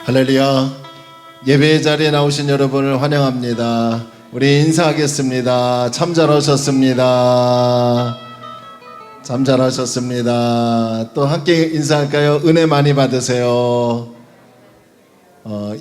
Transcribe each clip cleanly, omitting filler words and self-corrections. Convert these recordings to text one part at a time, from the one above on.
할렐루야. 예배 자리에 나오신 여러분을 환영합니다. 우리 인사하겠습니다. 참 잘하셨습니다. 참 잘하셨습니다. 또 함께 인사할까요? 은혜 많이 받으세요.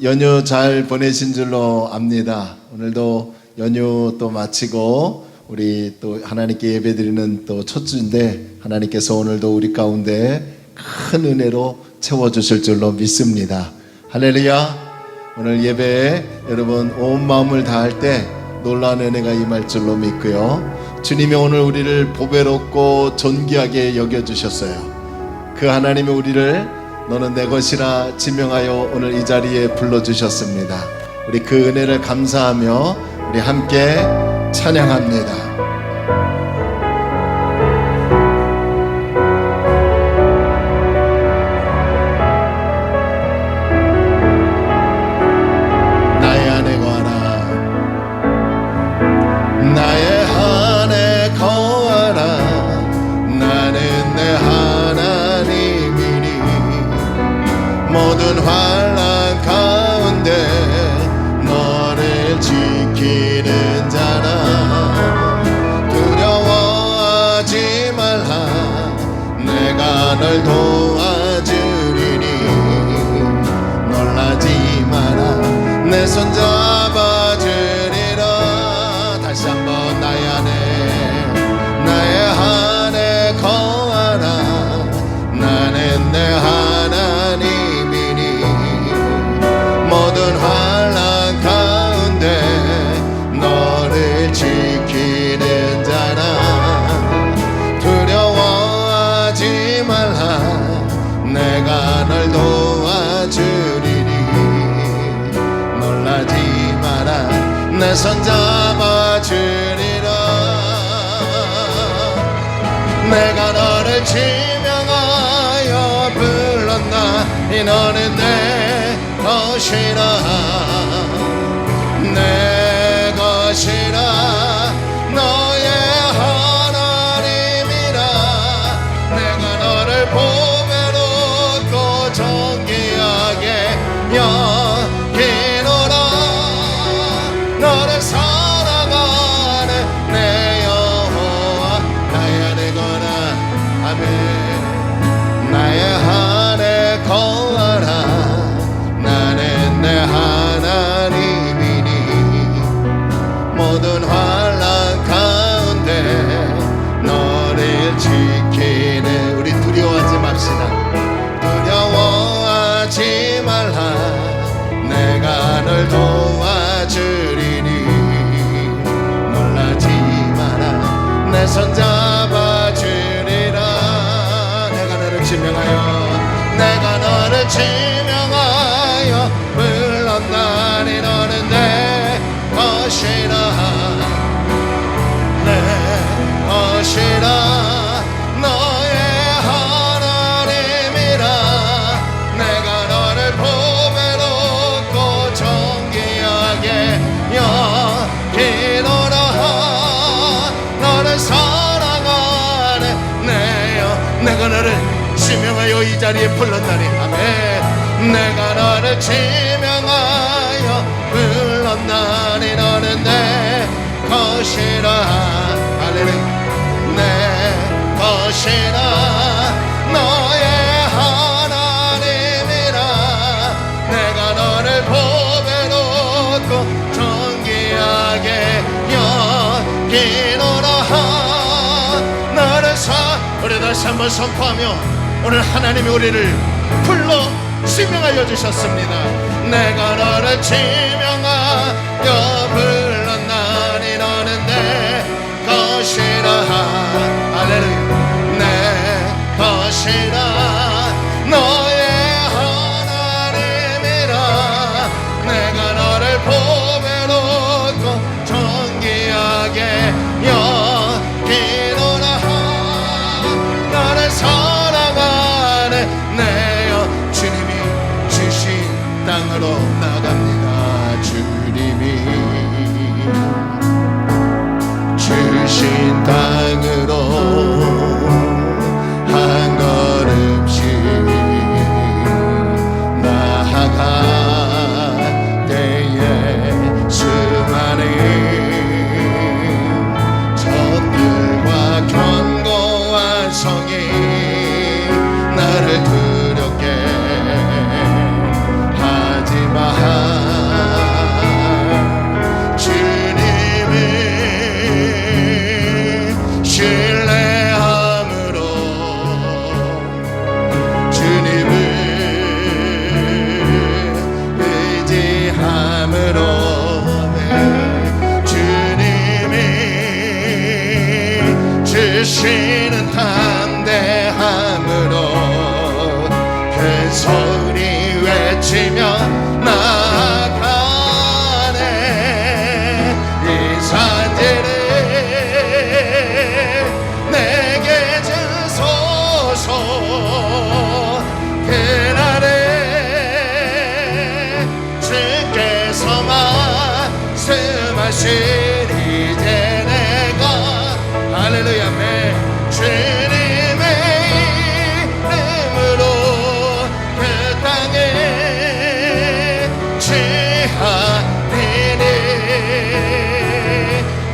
연휴 잘 보내신 줄로 압니다. 오늘도 연휴 또 마치고 우리 또 하나님께 예배드리는 또 첫 주인데 하나님께서 오늘도 우리 가운데 큰 은혜로 채워주실 줄로 믿습니다. 할렐루야. 오늘 예배에 여러분 온 마음을 다할 때 놀라운 은혜가 임할 줄로 믿고요. 주님이 오늘 우리를 보배롭고 존귀하게 여겨주셨어요. 그 하나님이 우리를 너는 내 것이라 지명하여 오늘 이 자리에 불러주셨습니다. 우리 그 은혜를 감사하며 우리 함께 찬양합니다. 모든 환난 가운데 너를 지키는 자라 두려워하지 말라 내가 널 도와주리니 놀라지 마라 내 손 잡아주리라 다시 한번 나의 안에 거하라 나는 내 하나님 모든 환난 가운데 너를 지키는 자라 두려워하지 말라 내가 널 도와주리니 놀라지 마라 내 손 잡아주리라 내가 너를 지명하여 불렀나니 너는 내 것이라 내 것이라 너의 하나님이라 내가 너를 보배롭고 존귀하게 여기노라 너를 사랑하는 내 여호와 나의 안에 거라 아멘 나의 안에 거하라 나는 내 하나님이니 모든 환난 가운데 너를 지키네 우리 두려워하지 맙시다 두려워하지 말라 내가 널 도와주리니 놀라지 마라 내 손 잡아주리라 내가 너를 지명하여 불렀나니 너는 내 것이라 내 것이라 너의 하나님이라 내가 너를 보배롭고 존귀하게 여기노라 너를 사랑하는 내여 내가 너를 지명하여 이 자리에 불렀나니 아멘 내가 너를 지명하여 불렀나니 너는 내 것이라 할렐루야 내 것이라 너의 하나님이라 내가 너를 보배롭고 존귀하게 여기노라 너를 우리 다시 한번 선포하며 오늘 하나님이 우리를 불러 지명하여 주셨습니다. 내가 너를 지명하여 불렀나니 너는 내 것이라 할렐루야 내 것이라 너의 하나님이라 내가 너를 보배롭고 존귀하게 여기노라 너를 사랑하는 내여 주님이 주신 땅으로 나갑니다 주님이 주신 땅으로 한 걸음씩 나아가 주시는 담대함으로 큰 소리 외치며 나아가네. 이 산지를 내게 주소서. 그날에 주께서 말씀하시니 이제 내가 할렐루야 네 주님의 이름으로 그 땅에 취하리니.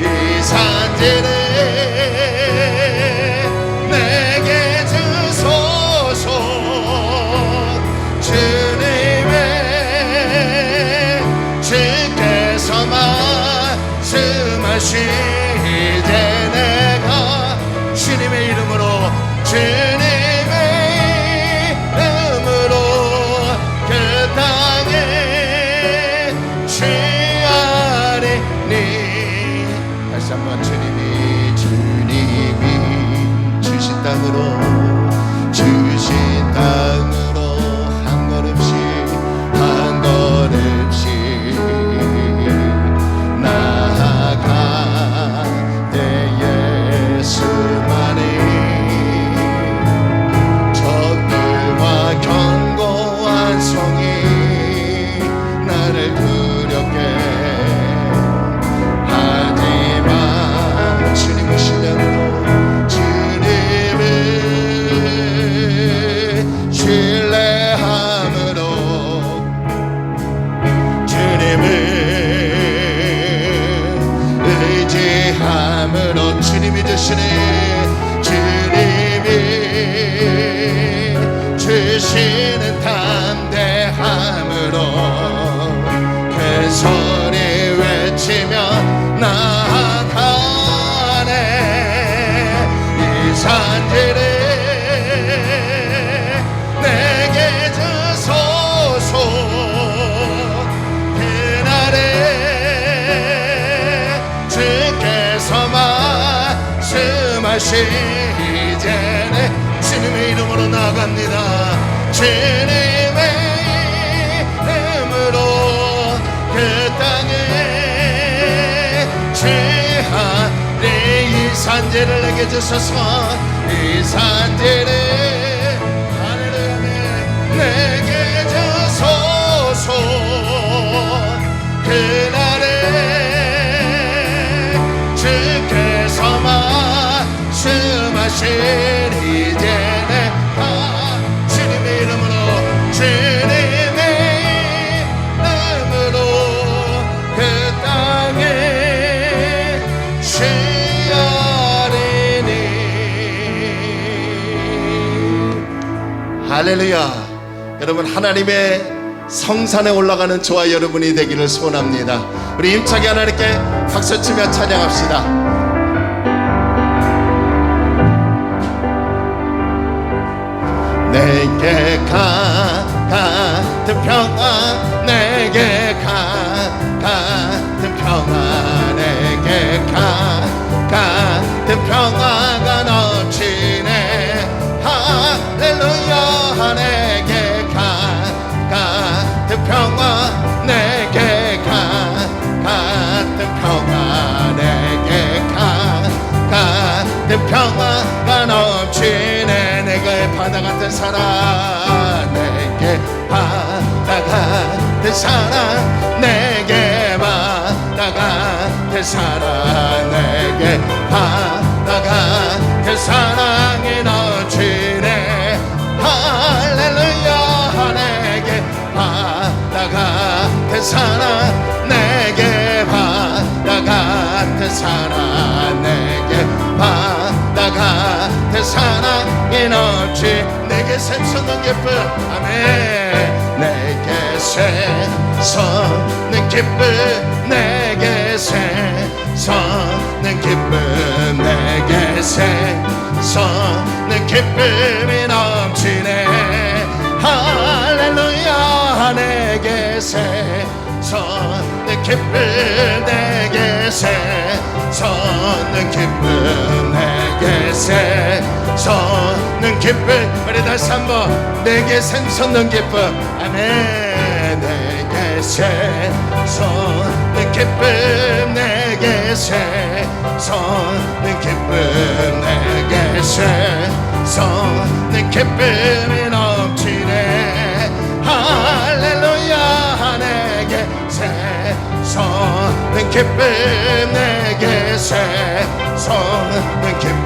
이 산지를 내게 주소서. 주님의 주께서 말씀하시니 이제 내가 주님의 이름으로 주님의 이름으로 그 땅에 취하리니. 다시 한번 주님이 주신 땅으로 한 걸음씩 한 걸음씩 나아가 내 예수만이 적들과 견고한 성이 나를 두렵게 하지만 주님을 신뢰함으로 주님을 신뢰함으로 주님을 의지함으로 주님이 주시네. 주님이 주시는 담대함으로 큰 소리 외치며 나아가네. 이 산지를 내게 주소서. 그날에 주께서 말씀하시니 이제 내 주님의 이름으로 나갑니다. 주님의 이름으로 그 땅에 취하리. 이 산지를 내게 주소서. 이 산지를 할렐루야 내게 주소서. 그날에 주께서 말씀하시니 이제 내가 주님의 이름으로 주님의 이름으로 그 땅에 취하리니. 할렐루야. 여러분 하나님의 성산에 올라가는 저와 여러분이 되기를 소원합니다. 우리 힘차게 하나님께 박수치며 찬양합시다. 내게 같은 평화 내게 같은 평화 내게 같은 평화가 넘치네. 할렐루야. 내게 같은 평화 내게 같은 평화 내게 같은 평화가 넘치네. 내게 바다 같은 사랑 내게 바다 같은 사랑 내게 바다 같은 사랑 내게 바다 같은 사랑이 넘치네. 할렐루야. 내게 바다 같은 사랑 내게 바다 같은 사랑 내게 바다 같은 사랑이 넘치. 내게 샘솟는 기쁨 아멘. 내게 샘솟는 기쁨 내게 샘솟는 기쁨 내게 샘솟는 기쁨이 넘치네. 할렐루야. 내게 샘솟는 기쁨 내게 샘솟는 기쁨 내게 샘솟는 기쁨. 우리 다시 한번 내게 샘솟는 기쁨. 아멘. 내게 샘솟는 기쁨. 내게 샘솟는 기쁨. 내게 샘솟는 기쁨이 넘치네. 할렐루야. 내게 샘솟는 기쁨. 내게 샘솟는 기쁨.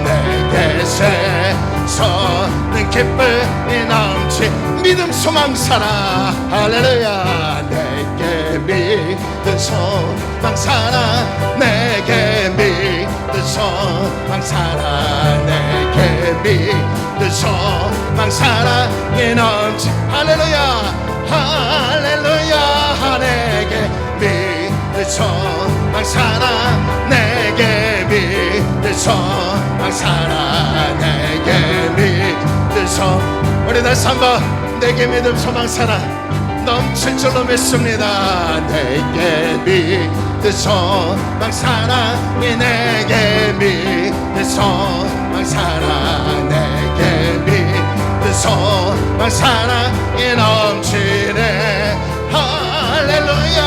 내게 샘솟는 기쁨이 넘치. 믿음 소망 살아. 할렐루야. 내게 믿음 소망 살아. 내게 믿음 소망 살아. 내게 믿음 소망 사랑이 넘치. 할렐루야. 할렐루야. 내게 믿음 소망 살아. 내게 믿음 소망 살아. 내게 믿음 소망. 우리 다시 한번 내게 믿음 소망 살아 넘칠 줄로 믿습니다. 내게 믿음 소망 사랑이. 내게 믿음 소망 살아. 내게 믿음 소망 사랑이 넘치네. 할렐루야.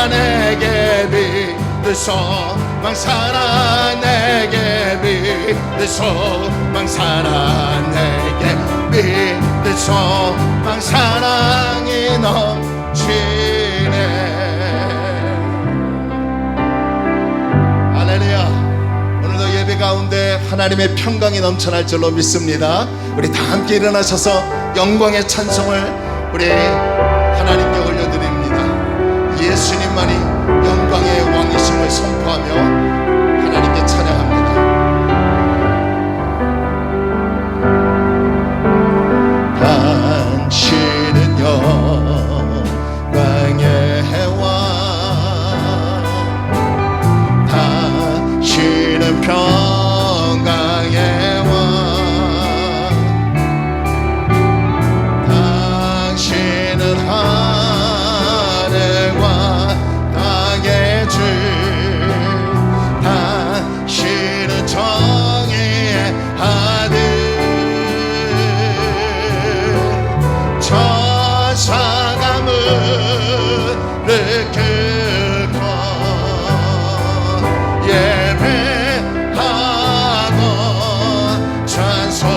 내게 믿음 소망 살아. 내게 믿음 소망 살아. 내게 믿음 소망 사랑이 넘치네. 할렐루야. 오늘도 예배 가운데 하나님의 평강이 넘쳐날 줄로 믿습니다. 우리 다 함께 일어나셔서 영광의 찬송을 우리 하나님께 올려드립니다. 예수님만이 영광의 왕이심을 선포하며 하나님께 찬양합니다. 당신은 영광의 왕. 당신은 평강의 왕. 당신은 하늘과 땅의 주. 당신은 정의의 아들. 천사가 무릎 꿇고 예배하고 찬송하네.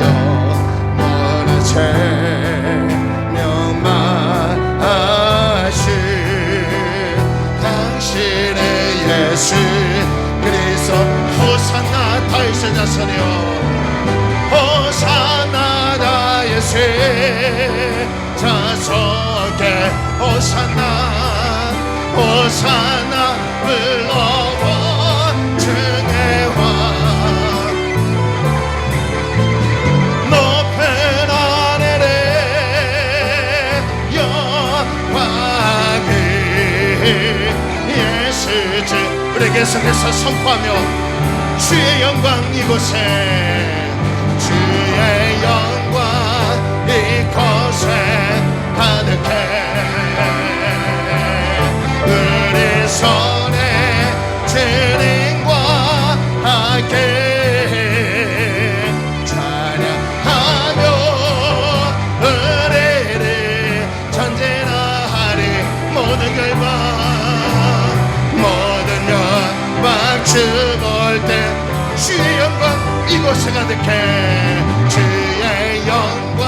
영원한 생명만하신 당신의 예수 그리스도. 호산나 다윗의 자손이여. 호산나 다윗의 자손께 호산나. 호산나 불러와 주의 왕. 높은 하늘에 영광이 예수 주. 우리 계속해서 선포하며 주의 영광 이곳에. 주의 영광 이곳에 가득해. 우리 손에 주님과 함께 찬양하며 우리를 전진하리. 모든 결방 모든 영광 주볼 때 주의 영광 이곳에 가득해. 주의 영광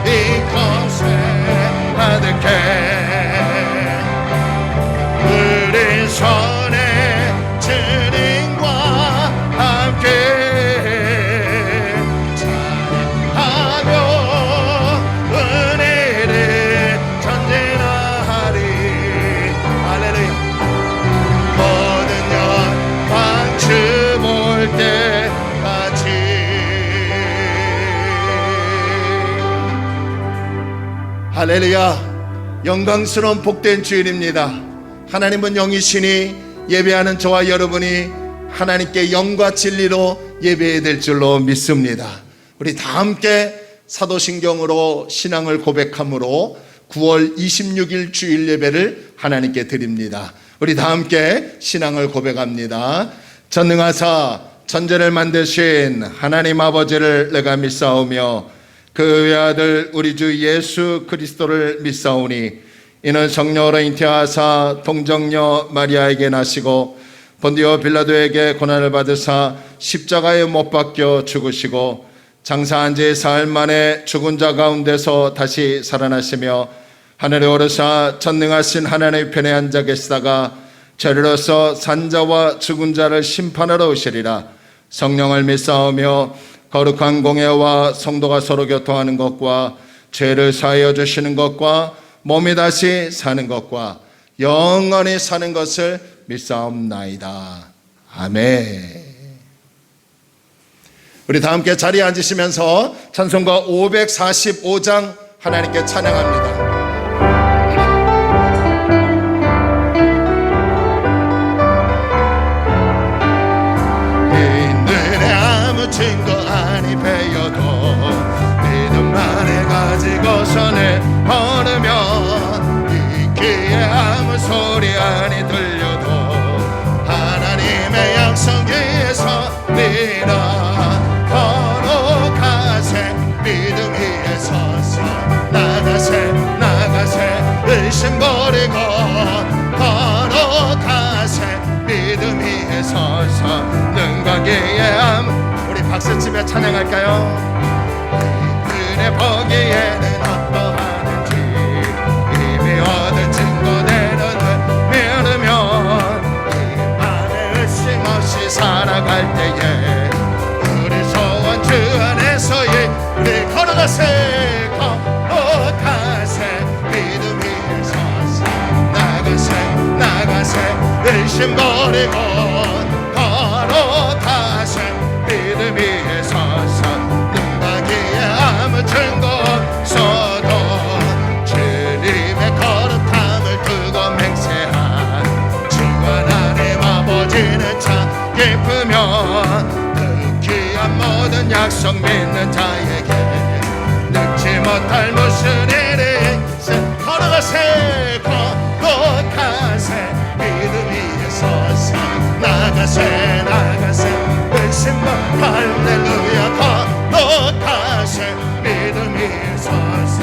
이곳에 가득해. 우리 손에 주님과 함께 찬양하며 은혜를 전진하리. 할렐루야. 모든 영광 주 볼 때까지. 할렐루야. 영광스러운 복된 주일입니다. 하나님은 영이시니 예배하는 저와 여러분이 하나님께 영과 진리로 예배해야 될 줄로 믿습니다. 우리 다 함께 사도신경으로 신앙을 고백함으로 9월 26일 주일 예배를 하나님께 드립니다. 우리 다 함께 신앙을 고백합니다. 전능하사 천지를 만드신 하나님 아버지를 내가 믿사오며 그 외아들 우리 주 예수 그리스도를 믿사오니 이는 성령으로 잉태하사 동정녀 마리아에게 나시고 본디오 빌라도에게 고난을 받으사 십자가에 못 박혀 죽으시고 장사한 지 사흘 만에 죽은 자 가운데서 다시 살아나시며 하늘에 오르사 전능하신 하나님의 편에 앉아 계시다가 저리로서 산자와 죽은 자를 심판하러 오시리라. 성령을 믿사오며 거룩한 공예와 성도가 서로 교통하는 것과 죄를 사하여 주시는 것과 몸이 다시 사는 것과 영원히 사는 것을 믿사옵나이다. 아멘. 우리 다 함께 자리에 앉으시면서 찬송가 545장 하나님께 찬양합니다. 이들의 아무 증거 아니 배여도 믿음만을 가지고서는 걸으면 이 귀에 아무 소리 아니 들려도 하나님의 약속 위에서 밀어 걸어가세 믿음 위에 서서 나가세 의심 버리고 걸어가세 믿음 위에 서서 능과 기회함. 우리 박수치며 찬양할까요? 그들의 보기에는 어떠하는지 이미 얻은 증거대로는 믿으면 이 밤에 의심 없이 살아갈 때에 우리 소원 주 안에서의 우리 걸어가세 믿음 위에 서서 나가세 의심 버리고 걸어가세 믿음 위에 서서 눈과 귀에 아무 증거 없어도 주님의 거룩함을 두고 맹세한 주 하나님 아버지는 참 기쁘며 그 귀한 모든 약속 믿는 자에게 늙지 못할 무슨 일이 걸어가세 믿음 위에 서서 나가세 의심만 할렐루야 걸어가세 믿음 위에 서서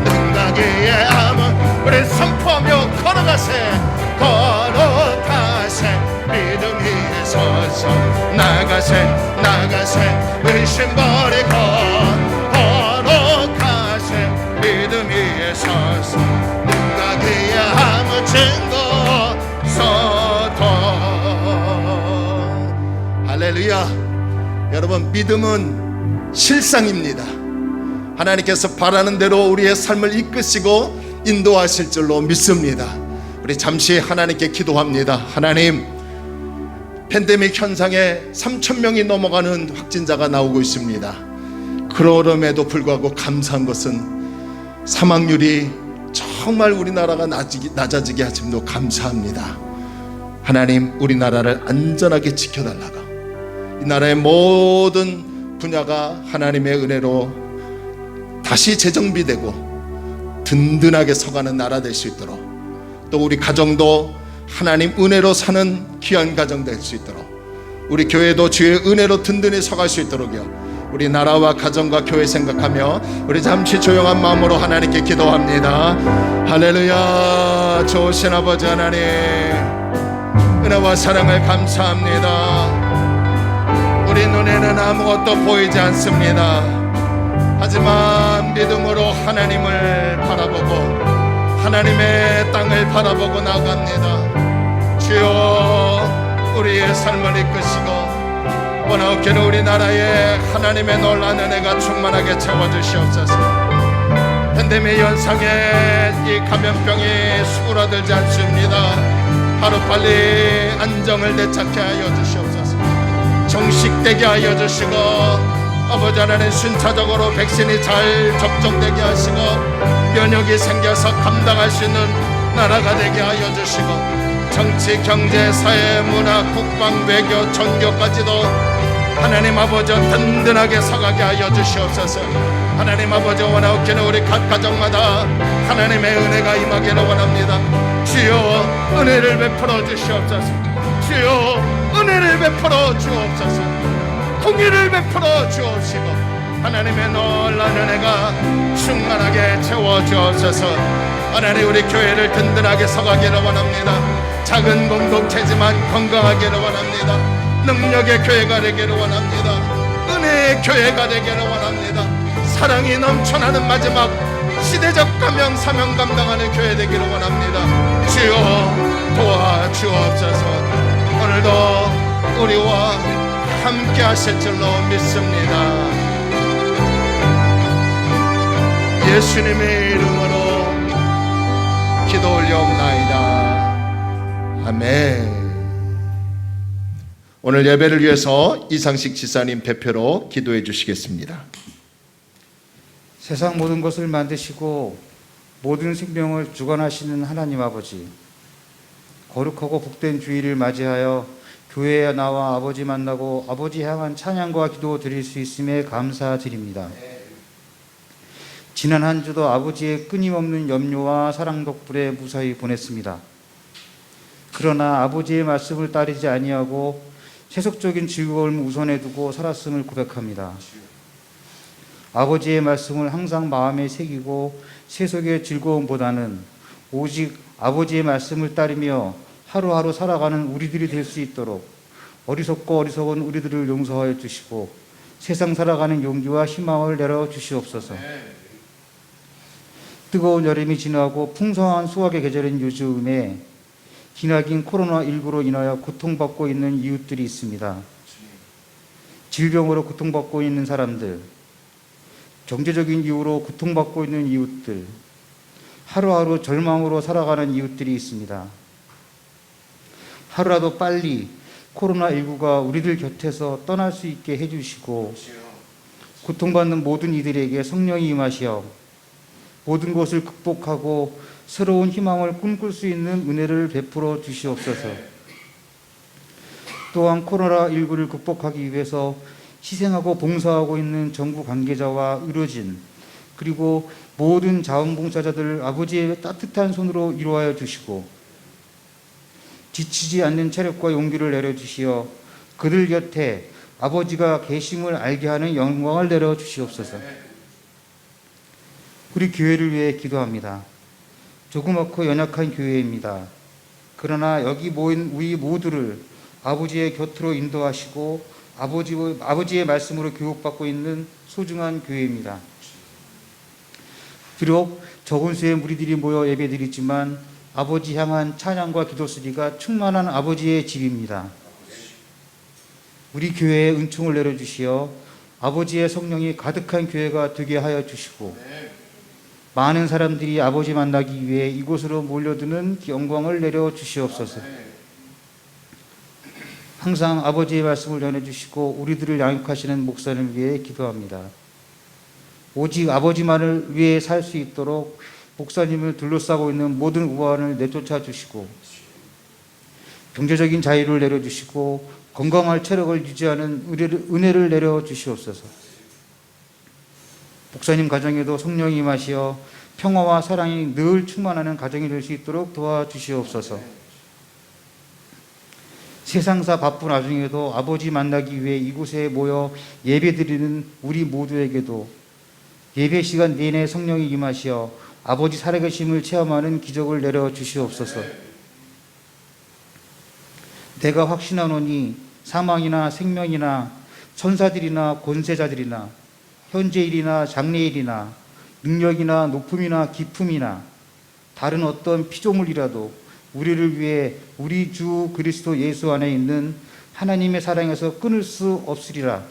눈과 귀에 아무 우리 선포하며 걸어가세 믿음 위에 서서 나가세 의심 버리고 걸어가세 믿음 위에 서서 눈과 귀에 아무 증거 없어도. 할렐루야. 여러분, 믿음은 실상입니다. 하나님께서 바라는 대로 우리의 삶을 이끄시고 인도하실 줄로 믿습니다. 우리 잠시 하나님께 기도합니다. 하나님, 팬데믹 현상에 3,000명이 넘어가는 확진자가 나오고 있습니다. 그럼에도 불구하고 감사한 것은 사망률이 정말 우리나라가 낮아지게 하심도 감사합니다. 하나님, 우리나라를 안전하게 지켜달라고 이 나라의 모든 분야가 하나님의 은혜로 다시 재정비되고 든든하게 서가는 나라 될 수 있도록, 또 우리 가정도 하나님 은혜로 사는 귀한 가정 될 수 있도록, 우리 교회도 주의 은혜로 든든히 서갈 수 있도록요, 우리 나라와 가정과 교회 생각하며 우리 잠시 조용한 마음으로 하나님께 기도합니다. 할렐루야. 좋으신 아버지 하나님, 은혜와 사랑을 감사합니다. 우리 눈에는 아무것도 보이지 않습니다. 하지만 믿음으로 하나님을 바라보고 하나님의 땅을 바라보고 나갑니다. 주여, 우리의 삶을 이끄시고 원하옵기는 우리나라에 하나님의 놀라운 은혜가 충만하게 채워주시옵소서. 팬데믹 현상에 이 감염병이 수그러들지 않습니다. 하루빨리 안정을 되찾게 하여 주시옵소서. 정식되게 하여 주시고, 아버지 하나님, 순차적으로 백신이 잘 접종되게 하시고 면역이 생겨서 감당할 수 있는 나라가 되게 하여 주시고, 정치, 경제, 사회, 문화, 국방, 외교, 종교까지도 하나님 아버지 든든하게 서가게 하여 주시옵소서. 하나님 아버지, 원하옵기는 우리 각 가정마다 하나님의 은혜가 임하기를 원합니다. 주여, 은혜를 베풀어 주시옵소서. 주여 은혜를 베풀어 주옵소서. 공의를 베풀어 주옵시고 하나님의 놀라운 은혜가 충만하게 채워 주옵소서. 하나님 우리 교회를 든든하게 서가기를 원합니다. 작은 공동체지만 건강하기를 원합니다. 능력의 교회가 되기를 원합니다. 은혜의 교회가 되기를 원합니다. 사랑이 넘쳐나는 마지막 시대적 감명 사명 감당하는 교회 되기를 원합니다. 주여 도와주옵소서. 오늘도 우리와 함께 하실 줄로 믿습니다. 예수님의 이름으로 기도 올려옵나이다. 아멘. 오늘 예배를 위해서 이상식 지사님 대표로 기도해 주시겠습니다. 세상 모든 것을 만드시고 모든 생명을 주관하시는 하나님 아버지, 거룩하고 복된 주일을 맞이하여 교회에 나와 아버지 만나고 아버지 향한 찬양과 기도 드릴 수 있음에 감사드립니다. 지난 한 주도 아버지의 끊임없는 염려와 사랑 덕분에 무사히 보냈습니다. 그러나 아버지의 말씀을 따르지 아니하고 세속적인 즐거움을 우선해 두고 살았음을 고백합니다. 아버지의 말씀을 항상 마음에 새기고 세속의 즐거움보다는 오직 아버지의 말씀을 따르며 하루하루 살아가는 우리들이 될 수 있도록 어리석고 어리석은 우리들을 용서하여 주시고 세상 살아가는 용기와 희망을 내려 주시옵소서. 뜨거운 여름이 지나고 풍성한 수확의 계절인 요즘에 기나긴 코로나19로 인하여 고통받고 있는 이웃들이 있습니다. 질병으로 고통받고 있는 사람들, 경제적인 이유로 고통받고 있는 이웃들, 하루하루 절망으로 살아가는 이웃들이 있습니다. 하루라도 빨리 코로나19가 우리들 곁에서 떠날 수 있게 해주시고 고통받는 모든 이들에게 성령이 임하시어 모든 것을 극복하고 새로운 희망을 꿈꿀 수 있는 은혜를 베풀어 주시옵소서. 또한 코로나19를 극복하기 위해서 희생하고 봉사하고 있는 정부 관계자와 의료진 그리고 모든 자원봉사자들을 아버지의 따뜻한 손으로 위로하여 주시고 지치지 않는 체력과 용기를 내려주시어 그들 곁에 아버지가 계심을 알게 하는 영광을 내려주시옵소서. 우리 교회를 위해 기도합니다. 조그맣고 연약한 교회입니다. 그러나 여기 모인 우리 모두를 아버지의 곁으로 인도하시고 아버지의 말씀으로 교육받고 있는 소중한 교회입니다. 비록 적은 수의 무리들이 모여 예배드리지만 아버지 향한 찬양과 기도 소리가 충만한 아버지의 집입니다. 우리 교회에 은총을 내려주시어 아버지의 성령이 가득한 교회가 되게 하여 주시고 많은 사람들이 아버지 만나기 위해 이곳으로 몰려드는 영광을 내려 주시옵소서. 항상 아버지의 말씀을 전해주시고 우리들을 양육하시는 목사를 위해 기도합니다. 오직 아버지만을 위해 살 수 있도록 목사님을 둘러싸고 있는 모든 우환을 내쫓아 주시고 경제적인 자유를 내려주시고 건강할 체력을 유지하는 은혜를 내려 주시옵소서. 목사님 가정에도 성령이 임하시어 평화와 사랑이 늘 충만하는 가정이 될 수 있도록 도와주시옵소서. 세상사 바쁜 와중에도 아버지 만나기 위해 이곳에 모여 예배드리는 우리 모두에게도 예배 시간 내내 성령이 임하시어 아버지 살아계심을 체험하는 기적을 내려 주시옵소서. 내가 확신하노니 사망이나 생명이나 천사들이나 권세자들이나 현재일이나 장래일이나 능력이나 높음이나 깊음이나 다른 어떤 피조물이라도 우리를 위해 우리 주 그리스도 예수 안에 있는 하나님의 사랑에서 끊을 수 없으리라.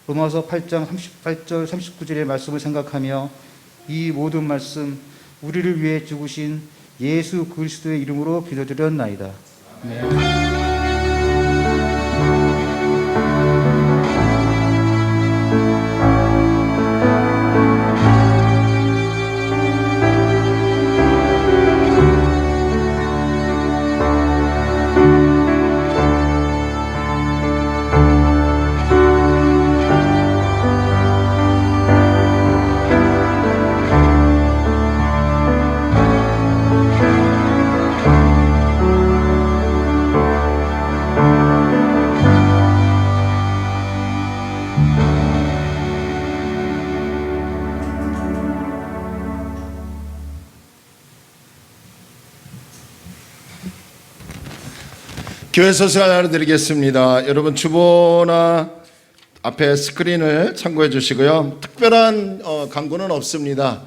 로마서 8장 38절 39절의 말씀을 생각하며 이 모든 말씀 우리를 위해 죽으신 예수 그리스도의 이름으로 기도드렸나이다. 아멘. 교회 소식을 알려드리겠습니다. 여러분 주보나 앞에 스크린을 참고해 주시고요. 특별한 광고는 없습니다.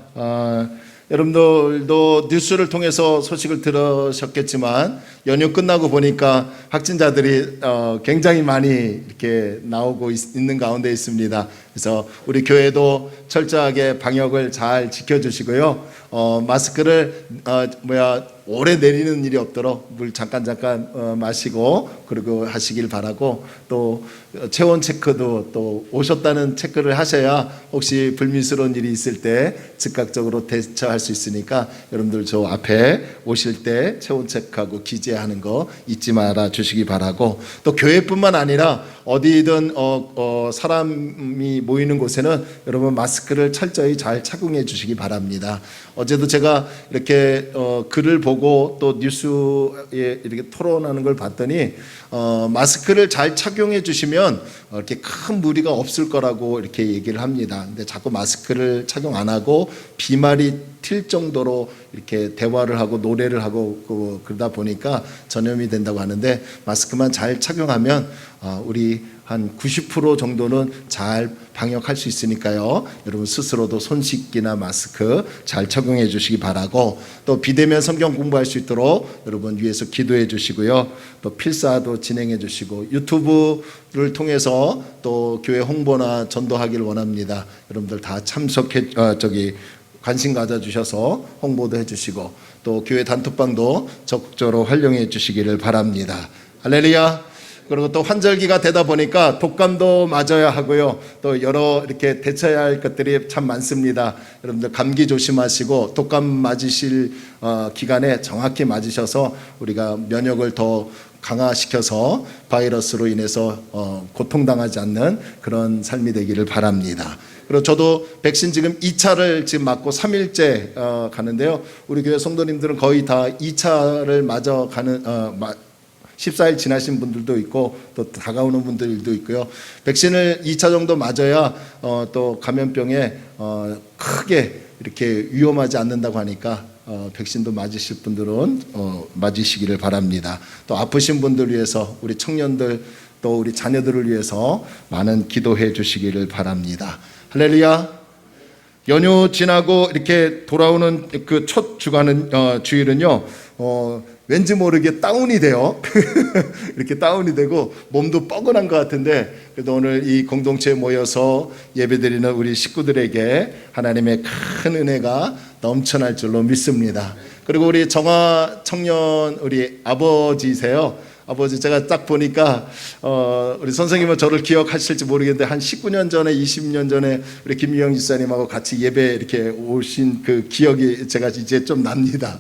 여러분들도 뉴스를 통해서 소식을 들으셨겠지만 연휴 끝나고 보니까 확진자들이 굉장히 많이 이렇게 나오고 있는 가운데 있습니다. 그래서 우리 교회도 철저하게 방역을 잘 지켜주시고요. 마스크를 오래 내리는 일이 없도록 물 잠깐 마시고 그리고 하시길 바라고, 또 체온 체크도 또 오셨다는 체크를 하셔야 혹시 불미스러운 일이 있을 때 즉각적으로 대처할 수 있으니까 여러분들 저 앞에 오실 때 체온 체크하고 기재하는 거 잊지 말아 주시기 바라고, 또 교회뿐만 아니라 어디든 사람이 모이는 곳에는 여러분 마스크를 철저히 잘 착용해 주시기 바랍니다. 어제도 제가 이렇게 글을 보고 또 뉴스에 이렇게 토론하는 걸 봤더니 마스크를 잘 착용해 주시면 이렇게 큰 무리가 없을 거라고 이렇게 얘기를 합니다. 근데 자꾸 마스크를 착용 안 하고 비말이 튈 정도로 이렇게 대화를 하고 노래를 하고 그러다 보니까 전염이 된다고 하는데, 마스크만 잘 착용하면 우리 한 90% 정도는 잘 방역할 수 있으니까요. 여러분 스스로도 손 씻기나 마스크 잘 착용해 주시기 바라고, 또 비대면 성경 공부할 수 있도록 여러분 위에서 기도해 주시고요. 또 필사도 진행해 주시고 유튜브를 통해서 또 교회 홍보나 전도하기를 원합니다. 여러분들 다 참석해 관심 가져주셔서 홍보도 해주시고 또 교회 단톡방도 적극적으로 활용해 주시기를 바랍니다. 할렐루야. 그리고 또 환절기가 되다 보니까 독감도 맞아야 하고요. 또 여러 이렇게 대처해야 할 것들이 참 많습니다. 여러분들 감기 조심하시고 독감 맞으실 기간에 정확히 맞으셔서 우리가 면역을 더 강화시켜서 바이러스로 인해서 고통당하지 않는 그런 삶이 되기를 바랍니다. 그리고 저도 백신 지금 2차를 지금 맞고 3일째 가는데요. 우리 교회 성도님들은 거의 다 2차를 맞아 가는 14일 지나신 분들도 있고 또 다가오는 분들도 있고요. 백신을 2차 정도 맞아야 또 감염병에 크게 이렇게 위험하지 않는다고 하니까 백신도 맞으실 분들은 맞으시기를 바랍니다. 또 아프신 분들 위해서 우리 청년들 또 우리 자녀들을 위해서 많은 기도해 주시기를 바랍니다. 할렐루야. 연휴 지나고 이렇게 돌아오는 그 첫 주일은요, 왠지 모르게 다운이 돼요. 이렇게 다운이 되고 몸도 뻐근한 것 같은데, 그래도 오늘 이 공동체에 모여서 예배드리는 우리 식구들에게 하나님의 큰 은혜가 넘쳐날 줄로 믿습니다. 그리고 우리 정화 청년 우리 아버지세요. 아버지 제가 딱 보니까 우리 선생님은 저를 기억하실지 모르겠는데 한 19년 전에 20년 전에 우리 김유영 집사님하고 같이 예배 이렇게 오신 그 기억이 제가 이제 좀 납니다.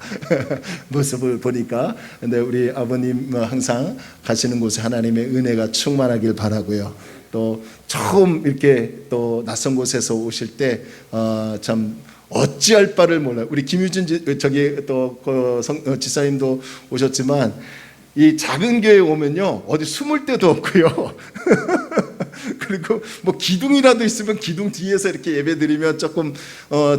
모습을 보니까. 근데 우리 아버님 항상 가시는 곳에 하나님의 은혜가 충만하길 바라고요. 또 처음 이렇게 또 낯선 곳에서 오실 때 참 어찌할 바를 몰라요. 우리 김유진 집사님도 오셨지만 이 작은 교회에 오면요 어디 숨을 데도 없고요. 그리고 뭐 기둥이라도 있으면 기둥 뒤에서 이렇게 예배드리면 조금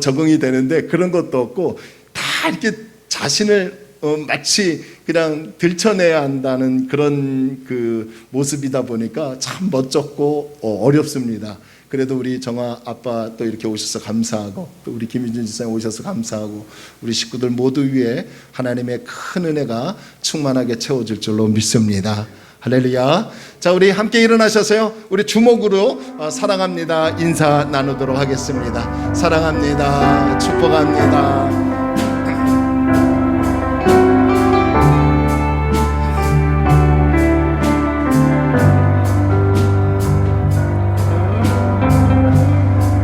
적응이 되는데 그런 것도 없고 다 이렇게 자신을 마치 그냥 들춰내야 한다는 그런 그 모습이다 보니까 참 멋졌고 어렵습니다. 그래도 우리 정화 아빠 또 이렇게 오셔서 감사하고 또 우리 김윤준 지사님 오셔서 감사하고 우리 식구들 모두 위에 하나님의 큰 은혜가 충만하게 채워질 줄로 믿습니다. 할렐루야. 자, 우리 함께 일어나셔서요 우리 주목으로 사랑합니다 인사 나누도록 하겠습니다. 사랑합니다. 축복합니다.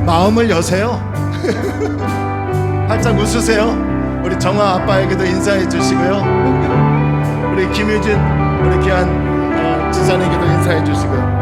마음을 여세요. 활짝 웃으세요. 우리 정화 아빠에게도 인사해 주시고요. 우리 김유진 우리 귀한 지사님에게도 인사해 주시고요.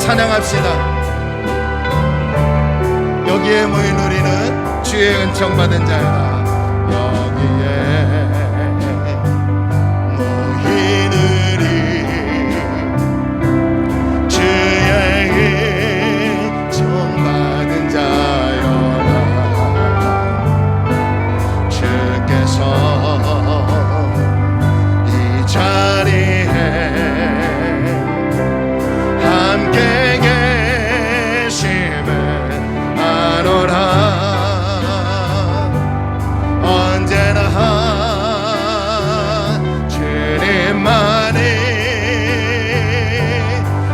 찬양합시다. 여기에 모인 우리는 주의 은총 받은 자야. 여기에 모인 우리 주의 은총 받은 자여라. 주께서 이 자리에 함께 계심을 아노라. 언제나 주님만이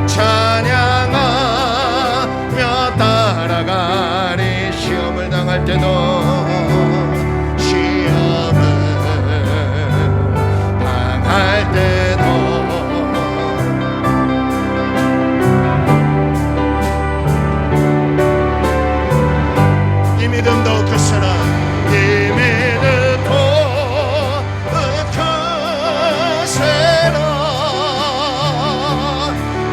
찬양하며 따라가니 시험을 당할 때도 시험을 당할 때도 이 믿음도 그 사랑 이 믿음도 그 사랑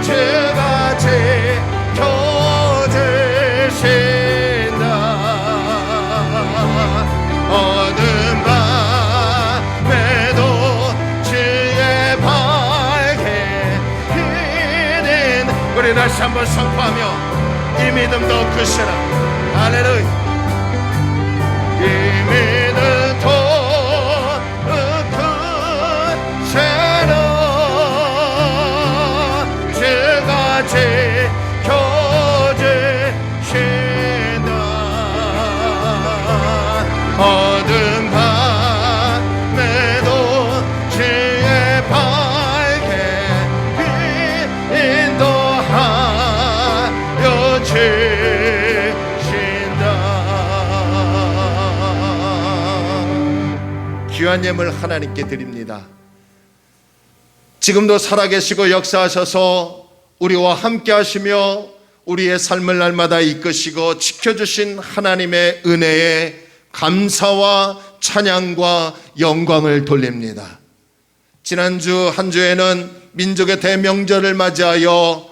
주가 지켜주신다. 어둠 밤에도 주의 밝게 빛인 우리 다시 한번 선포하며 이 믿음도 그 사랑 할렐루야. 이 믿음도 그 사랑 주가 지켜주신다. 어둠 밤에도 주의 밝게 인도하여 주신다. 귀한 예물 하나님께 드립니다. 지금도 살아계시고 역사하셔서 우리와 함께 하시며 우리의 삶을 날마다 이끄시고 지켜주신 하나님의 은혜에 감사와 찬양과 영광을 돌립니다. 지난주 한 주에는 민족의 대명절을 맞이하여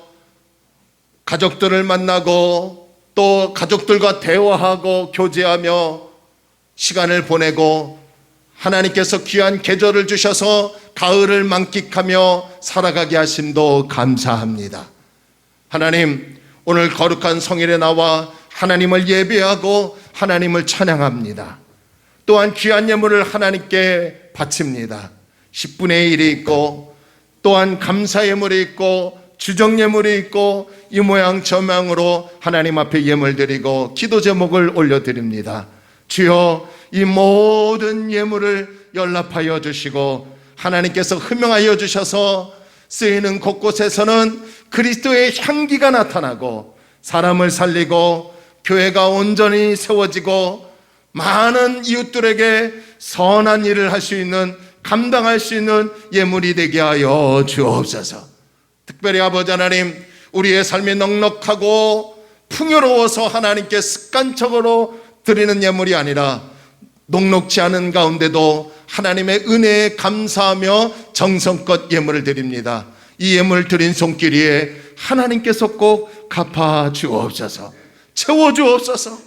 가족들을 만나고 또 가족들과 대화하고 교제하며 시간을 보내고 하나님께서 귀한 계절을 주셔서 가을을 만끽하며 살아가게 하심도 감사합니다. 하나님, 오늘 거룩한 성일에 나와 하나님을 예배하고 하나님을 찬양합니다. 또한 귀한 예물을 하나님께 바칩니다. 10분의 1이 있고 또한 감사 예물이 있고 주정 예물이 있고 이 모양 저 모양으로 하나님 앞에 예물 드리고 기도 제목을 올려드립니다. 주여, 이 모든 예물을 연락하여 주시고 하나님께서 흠명하여 주셔서 쓰이는 곳곳에서는 그리스도의 향기가 나타나고 사람을 살리고 교회가 온전히 세워지고 많은 이웃들에게 선한 일을 할 수 있는, 감당할 수 있는 예물이 되게 하여 주옵소서. 특별히 아버지 하나님, 우리의 삶이 넉넉하고 풍요로워서 하나님께 습관적으로 드리는 예물이 아니라 녹록지 않은 가운데도 하나님의 은혜에 감사하며 정성껏 예물을 드립니다. 이 예물 드린 손길이에 하나님께서 꼭 갚아 주옵소서. 채워 주옵소서.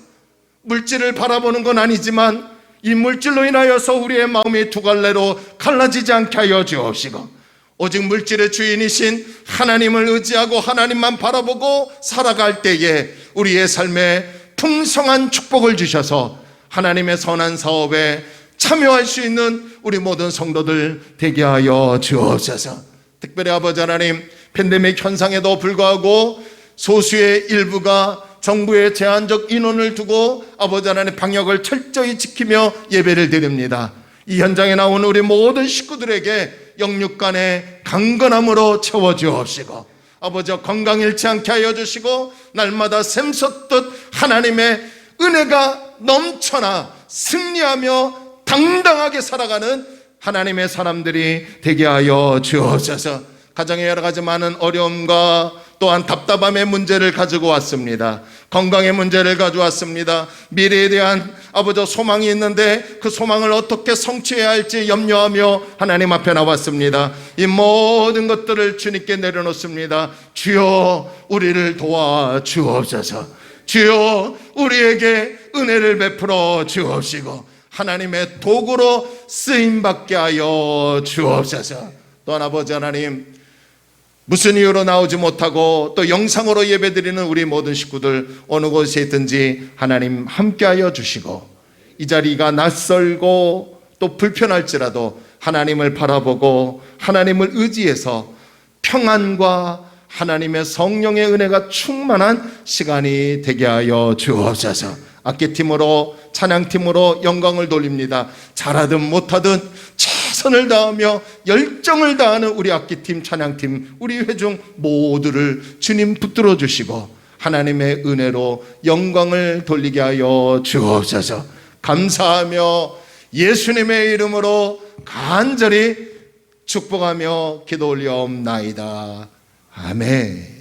물질을 바라보는 건 아니지만 이 물질로 인하여서 우리의 마음이 두 갈래로 갈라지지 않게 하여 주옵시고 오직 물질의 주인이신 하나님을 의지하고 하나님만 바라보고 살아갈 때에 우리의 삶에 풍성한 축복을 주셔서 하나님의 선한 사업에 참여할 수 있는 우리 모든 성도들 되게 하여 주옵소서. 특별히 아버지 하나님, 팬데믹 현상에도 불구하고 소수의 일부가 정부의 제한적 인원을 두고 아버지 하나님 방역을 철저히 지키며 예배를 드립니다. 이 현장에 나온 우리 모든 식구들에게 영육간의 강건함으로 채워주옵시고 아버지 건강 잃지 않게 하여 주시고 날마다 샘솟듯 하나님의 은혜가 넘쳐나 승리하며 당당하게 살아가는 하나님의 사람들이 되게 하여 주옵소서. 가정의 여러 가지 많은 어려움과 또한 답답함의 문제를 가지고 왔습니다. 건강의 문제를 가져왔습니다. 미래에 대한 아버지 소망이 있는데 그 소망을 어떻게 성취해야 할지 염려하며 하나님 앞에 나왔습니다. 이 모든 것들을 주님께 내려놓습니다. 주여 우리를 도와 주옵소서. 주여 우리에게 은혜를 베풀어 주옵시고 하나님의 도구로 쓰임받게 하여 주옵소서. 또한 아버지 하나님, 무슨 이유로 나오지 못하고 또 영상으로 예배드리는 우리 모든 식구들 어느 곳에 있든지 하나님 함께하여 주시고, 이 자리가 낯설고 또 불편할지라도 하나님을 바라보고 하나님을 의지해서 평안과 하나님의 성령의 은혜가 충만한 시간이 되게 하여 주옵소서. 악기팀으로 찬양팀으로 영광을 돌립니다. 잘하든 못하든 최선을 다하며 열정을 다하는 우리 악기팀 찬양팀 우리 회중 모두를 주님 붙들어 주시고 하나님의 은혜로 영광을 돌리게 하여 주옵소서. 감사하며 예수님의 이름으로 간절히 축복하며 기도 올려옵나이다. 아멘.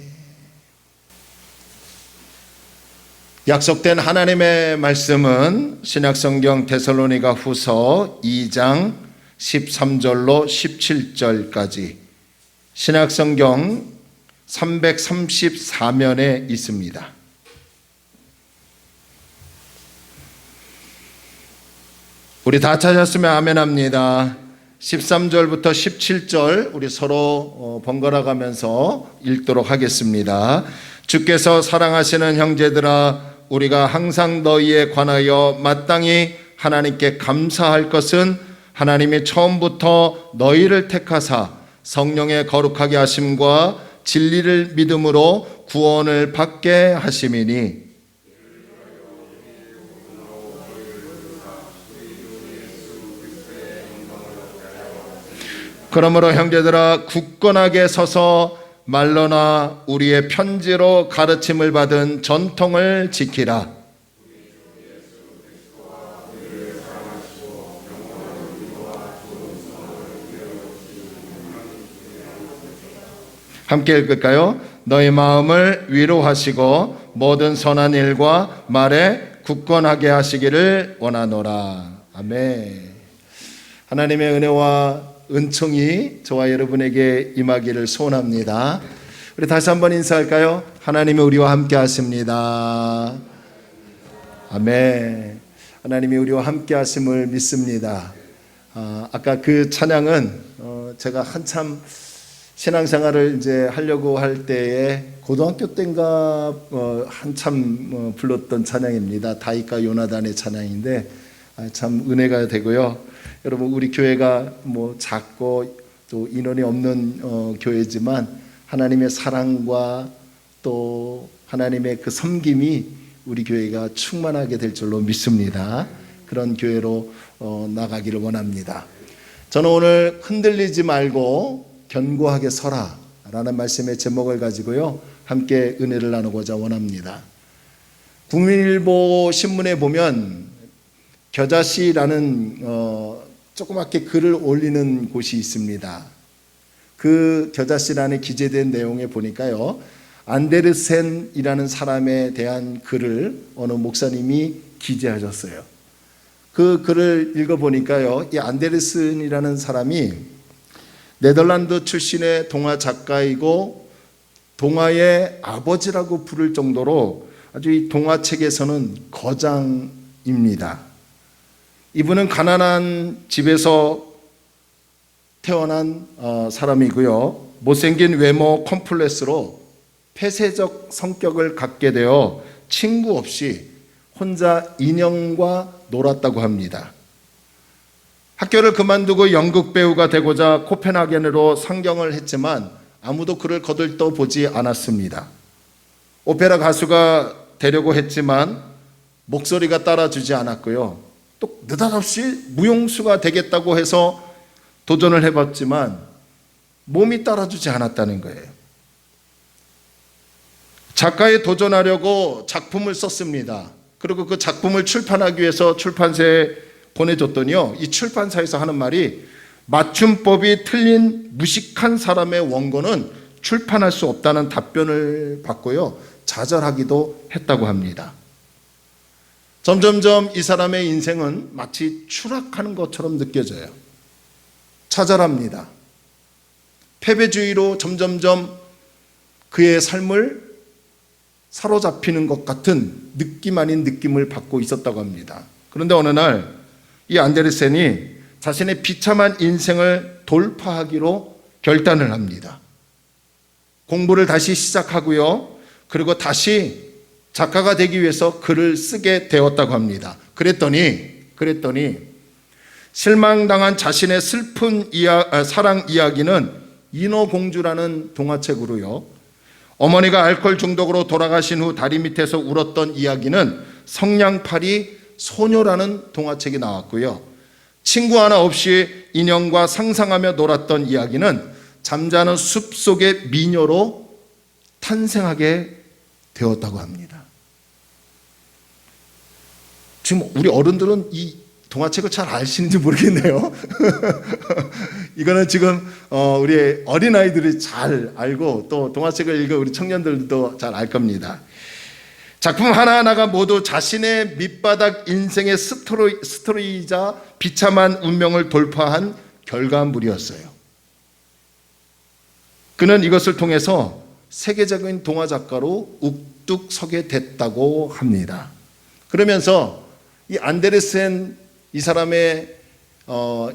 약속된 하나님의 말씀은 신약성경 데살로니가 후서 2장 13절로 17절까지 신약성경 334면에 있습니다. 우리 다 찾았으면 아멘 합니다. 13절부터 17절 우리 서로 번갈아 가면서 읽도록 하겠습니다. 주께서 사랑하시는 형제들아, 우리가 항상 너희에 관하여 마땅히 하나님께 감사할 것은 하나님이 처음부터 너희를 택하사 성령의 거룩하게 하심과 진리를 믿음으로 구원을 받게 하심이니, 그러므로 형제들아 굳건하게 서서 말로나 우리의 편지로 가르침을 받은 전통을 지키라. 함께 읽을까요? 너희 마음을 위로하시고 모든 선한 일과 말에 굳건하게 하시기를 원하노라. 아멘. 하나님의 은혜와 은총이 저와 여러분에게 임하기를 소원합니다. 우리 다시 한번 인사할까요? 하나님이 우리와 함께 하십니다. 아멘. 하나님이 우리와 함께 하심을 믿습니다. 아까 그 찬양은 제가 한참 신앙생활을 이제 하려고 할 때에 고등학교 때인가 한참 불렀던 찬양입니다. 다윗과 요나단의 찬양인데 참 은혜가 되고요. 여러분, 우리 교회가 뭐 작고 또 인원이 없는 교회지만 하나님의 사랑과 또 하나님의 그 섬김이 우리 교회가 충만하게 될 줄로 믿습니다. 그런 교회로 나가기를 원합니다. 저는 오늘 흔들리지 말고 견고하게 서라 라는 말씀의 제목을 가지고요 함께 은혜를 나누고자 원합니다. 국민일보 신문에 보면 겨자씨라는 조그맣게 글을 올리는 곳이 있습니다. 그 겨자씨란에 기재된 내용에 보니까요, 안데르센이라는 사람에 대한 글을 어느 목사님이 기재하셨어요. 그 글을 읽어보니까요, 이 안데르센이라는 사람이 네덜란드 출신의 동화 작가이고 동화의 아버지라고 부를 정도로 아주 이 동화책에서는 거장입니다. 이분은 가난한 집에서 태어난 사람이고요. 못생긴 외모 컴플렉스로 폐쇄적 성격을 갖게 되어 친구 없이 혼자 인형과 놀았다고 합니다. 학교를 그만두고 연극 배우가 되고자 코펜하겐으로 상경을 했지만 아무도 그를 거들떠보지 않았습니다. 오페라 가수가 되려고 했지만 목소리가 따라주지 않았고요. 또 느닷없이 무용수가 되겠다고 해서 도전을 해봤지만 몸이 따라주지 않았다는 거예요. 작가에 도전하려고 작품을 썼습니다. 그리고 그 작품을 출판하기 위해서 출판사에 보내줬더니요, 이 출판사에서 하는 말이 맞춤법이 틀린 무식한 사람의 원고는 출판할 수 없다는 답변을 받고요, 좌절하기도 했다고 합니다. 점점점 이 사람의 인생은 마치 추락하는 것처럼 느껴져요. 좌절합니다. 패배주의로 점점점 그의 삶을 사로잡히는 것 같은 느낌 아닌 느낌을 받고 있었다고 합니다. 그런데 어느 날 이 안데르센이 자신의 비참한 인생을 돌파하기로 결단을 합니다. 공부를 다시 시작하고요, 그리고 다시 작가가 되기 위해서 글을 쓰게 되었다고 합니다. 그랬더니 실망당한 자신의 슬픈 사랑 이야기는 인어공주라는 동화책으로요, 어머니가 알코올 중독으로 돌아가신 후 다리 밑에서 울었던 이야기는 성냥팔이 소녀라는 동화책이 나왔고요, 친구 하나 없이 인형과 상상하며 놀았던 이야기는 잠자는 숲속의 미녀로 탄생하게 되었다고 합니다. 지금 우리 어른들은 이 동화책을 잘 아시는지 모르겠네요. 이거는 지금 우리 어린아이들이 잘 알고 또 동화책을 읽은 우리 청년들도 잘 알 겁니다. 작품 하나하나가 모두 자신의 밑바닥 인생의 스토리이자 비참한 운명을 돌파한 결과물이었어요. 그는 이것을 통해서 세계적인 동화 작가로 우뚝 서게 됐다고 합니다. 그러면서 이 안데르센 이 사람의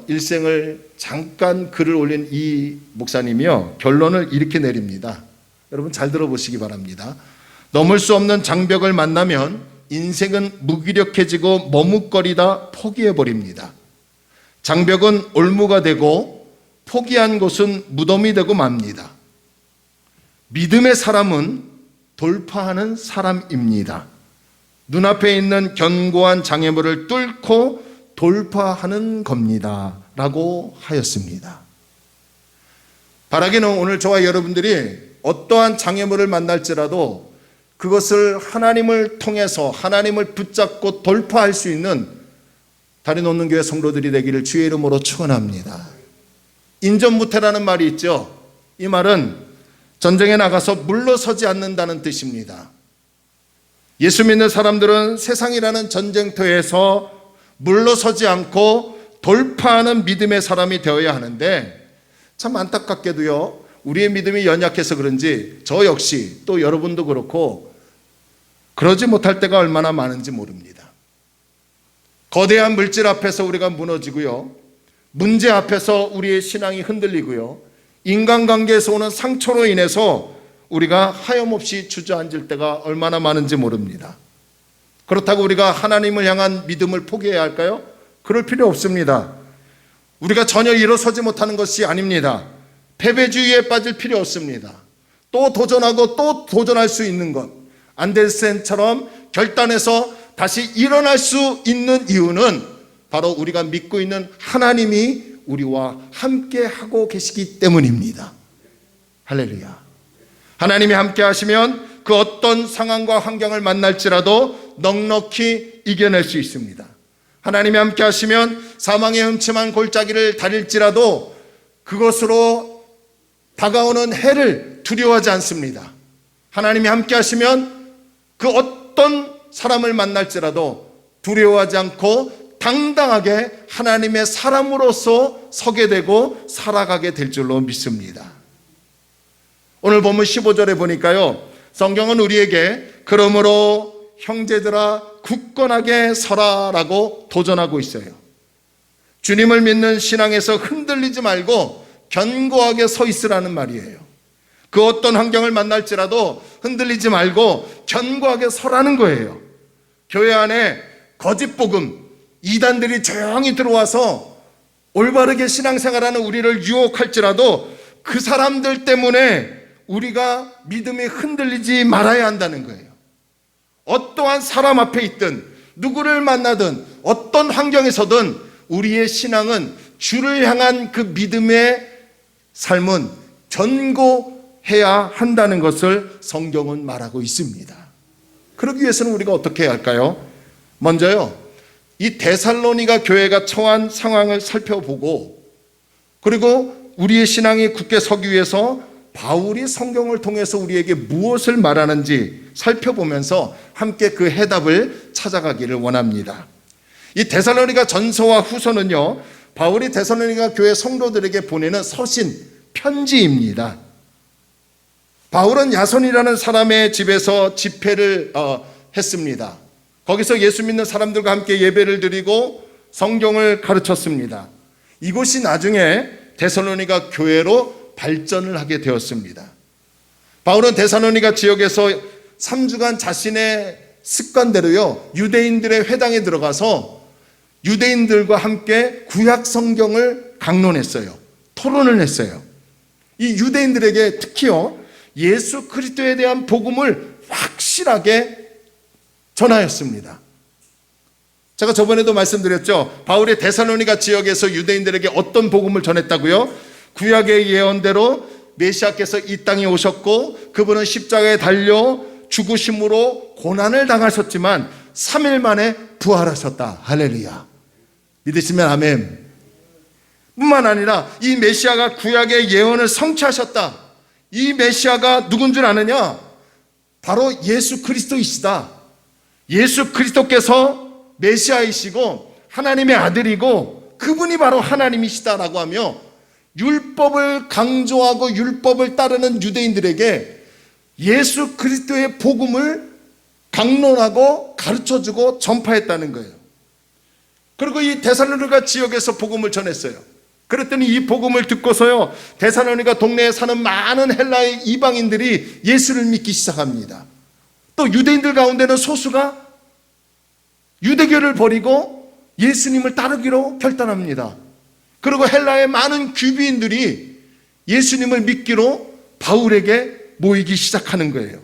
일생을 잠깐 글을 올린 이 목사님이요, 결론을 이렇게 내립니다. 여러분 잘 들어보시기 바랍니다. 넘을 수 없는 장벽을 만나면 인생은 무기력해지고 머뭇거리다 포기해버립니다. 장벽은 올무가 되고 포기한 곳은 무덤이 되고 맙니다. 믿음의 사람은 돌파하는 사람입니다. 눈앞에 있는 견고한 장애물을 뚫고 돌파하는 겁니다 라고 하였습니다. 바라기는 오늘 저와 여러분들이 어떠한 장애물을 만날지라도 그것을 하나님을 통해서 하나님을 붙잡고 돌파할 수 있는 다리 놓는 교회 성도들이 되기를 주의 이름으로 축원합니다. 인전무태라는 말이 있죠. 이 말은 전쟁에 나가서 물러서지 않는다는 뜻입니다. 예수 믿는 사람들은 세상이라는 전쟁터에서 물러서지 않고 돌파하는 믿음의 사람이 되어야 하는데, 참 안타깝게도요, 우리의 믿음이 연약해서 그런지 저 역시 또 여러분도 그렇고 그러지 못할 때가 얼마나 많은지 모릅니다. 거대한 물질 앞에서 우리가 무너지고요, 문제 앞에서 우리의 신앙이 흔들리고요, 인간관계에서 오는 상처로 인해서 우리가 하염없이 주저앉을 때가 얼마나 많은지 모릅니다. 그렇다고 우리가 하나님을 향한 믿음을 포기해야 할까요? 그럴 필요 없습니다. 우리가 전혀 일어서지 못하는 것이 아닙니다. 패배주의에 빠질 필요 없습니다. 또 도전하고 또 도전할 수 있는 것, 안데르센처럼 결단해서 다시 일어날 수 있는 이유는 바로 우리가 믿고 있는 하나님이 우리와 함께 하고 계시기 때문입니다. 할렐루야. 하나님이 함께 하시면 그 어떤 상황과 환경을 만날지라도 넉넉히 이겨낼 수 있습니다. 하나님이 함께 하시면 사망의 흠침한 골짜기를 다릴지라도 그것으로 다가오는 해를 두려워하지 않습니다. 하나님이 함께 하시면 그 어떤 사람을 만날지라도 두려워하지 않고 당당하게 하나님의 사람으로서 서게 되고 살아가게 될 줄로 믿습니다. 오늘 본문 15절에 보니까요, 성경은 우리에게 그러므로 형제들아 굳건하게 서라 라고 도전하고 있어요. 주님을 믿는 신앙에서 흔들리지 말고 견고하게 서 있으라는 말이에요. 그 어떤 환경을 만날지라도 흔들리지 말고 견고하게 서라는 거예요. 교회 안에 거짓 복음, 이단들이 조용히 들어와서 올바르게 신앙생활하는 우리를 유혹할지라도 그 사람들 때문에 우리가 믿음이 흔들리지 말아야 한다는 거예요. 어떠한 사람 앞에 있든 누구를 만나든 어떤 환경에서든 우리의 신앙은 주를 향한 그 믿음의 삶은 견고해야 한다는 것을 성경은 말하고 있습니다. 그러기 위해서는 우리가 어떻게 해야 할까요? 먼저요, 이 데살로니가 교회가 처한 상황을 살펴보고, 그리고 우리의 신앙이 굳게 서기 위해서 바울이 성경을 통해서 우리에게 무엇을 말하는지 살펴보면서 함께 그 해답을 찾아가기를 원합니다. 이 데살로니가 전서와 후서는요, 바울이 데살로니가 교회 성도들에게 보내는 서신, 편지입니다. 바울은 야손이라는 사람의 집에서 집회를 했습니다. 거기서 예수 믿는 사람들과 함께 예배를 드리고 성경을 가르쳤습니다. 이곳이 나중에 데살로니가 교회로 발전을 하게 되었습니다. 바울은 데살로니가 지역에서 3주간 자신의 습관대로요, 유대인들의 회당에 들어가서 유대인들과 함께 구약 성경을 강론했어요. 토론을 했어요. 이 유대인들에게 특히요, 예수 그리스도에 대한 복음을 확실하게 전하였습니다. 제가 저번에도 말씀드렸죠. 바울이 데살로니가 지역에서 유대인들에게 어떤 복음을 전했다고요? 구약의 예언대로 메시아께서 이 땅에 오셨고 그분은 십자가에 달려 죽으심으로 고난을 당하셨지만 3일 만에 부활하셨다. 할렐루야. 믿으시면 아멘. 뿐만 아니라 이 메시아가 구약의 예언을 성취하셨다. 이 메시아가 누군 줄 아느냐? 바로 예수 그리스도이시다. 예수 그리스도께서 메시아이시고 하나님의 아들이고 그분이 바로 하나님이시다라고 하며 율법을 강조하고 율법을 따르는 유대인들에게 예수 그리스도의 복음을 강론하고 가르쳐주고 전파했다는 거예요. 그리고 이 데살로니가 지역에서 복음을 전했어요. 그랬더니 이 복음을 듣고서요, 데살로니가 동네에 사는 많은 헬라의 이방인들이 예수를 믿기 시작합니다. 또 유대인들 가운데는 소수가 유대교를 버리고 예수님을 따르기로 결단합니다. 그리고 헬라의 많은 귀비인들이 예수님을 믿기로 바울에게 모이기 시작하는 거예요.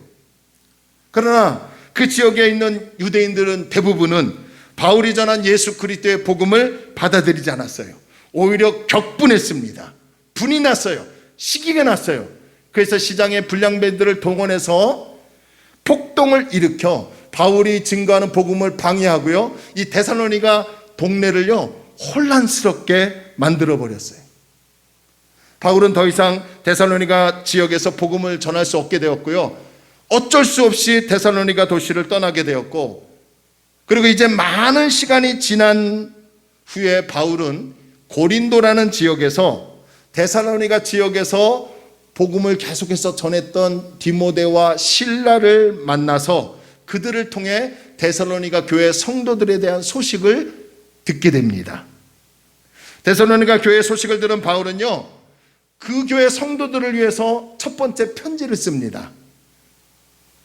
그러나 그 지역에 있는 유대인들은 대부분은 바울이 전한 예수 그리스도의 복음을 받아들이지 않았어요. 오히려 격분했습니다. 분이 났어요. 시기가 났어요. 그래서 시장의 불량배들을 동원해서 폭동을 일으켜 바울이 증거하는 복음을 방해하고요, 이 데살로니가 동네를요 혼란스럽게 만들어 버렸어요. 바울은 더 이상 데살로니가 지역에서 복음을 전할 수 없게 되었고요, 어쩔 수 없이 데살로니가 도시를 떠나게 되었고, 그리고 이제 많은 시간이 지난 후에 바울은 고린도라는 지역에서, 데살로니가 지역에서 복음을 계속해서 전했던 디모데와 실라를 만나서 그들을 통해 데살로니가 교회 성도들에 대한 소식을 듣게 됩니다. 데살로니가 교회 소식을 들은 바울은요, 그 교회 성도들을 위해서 첫 번째 편지를 씁니다.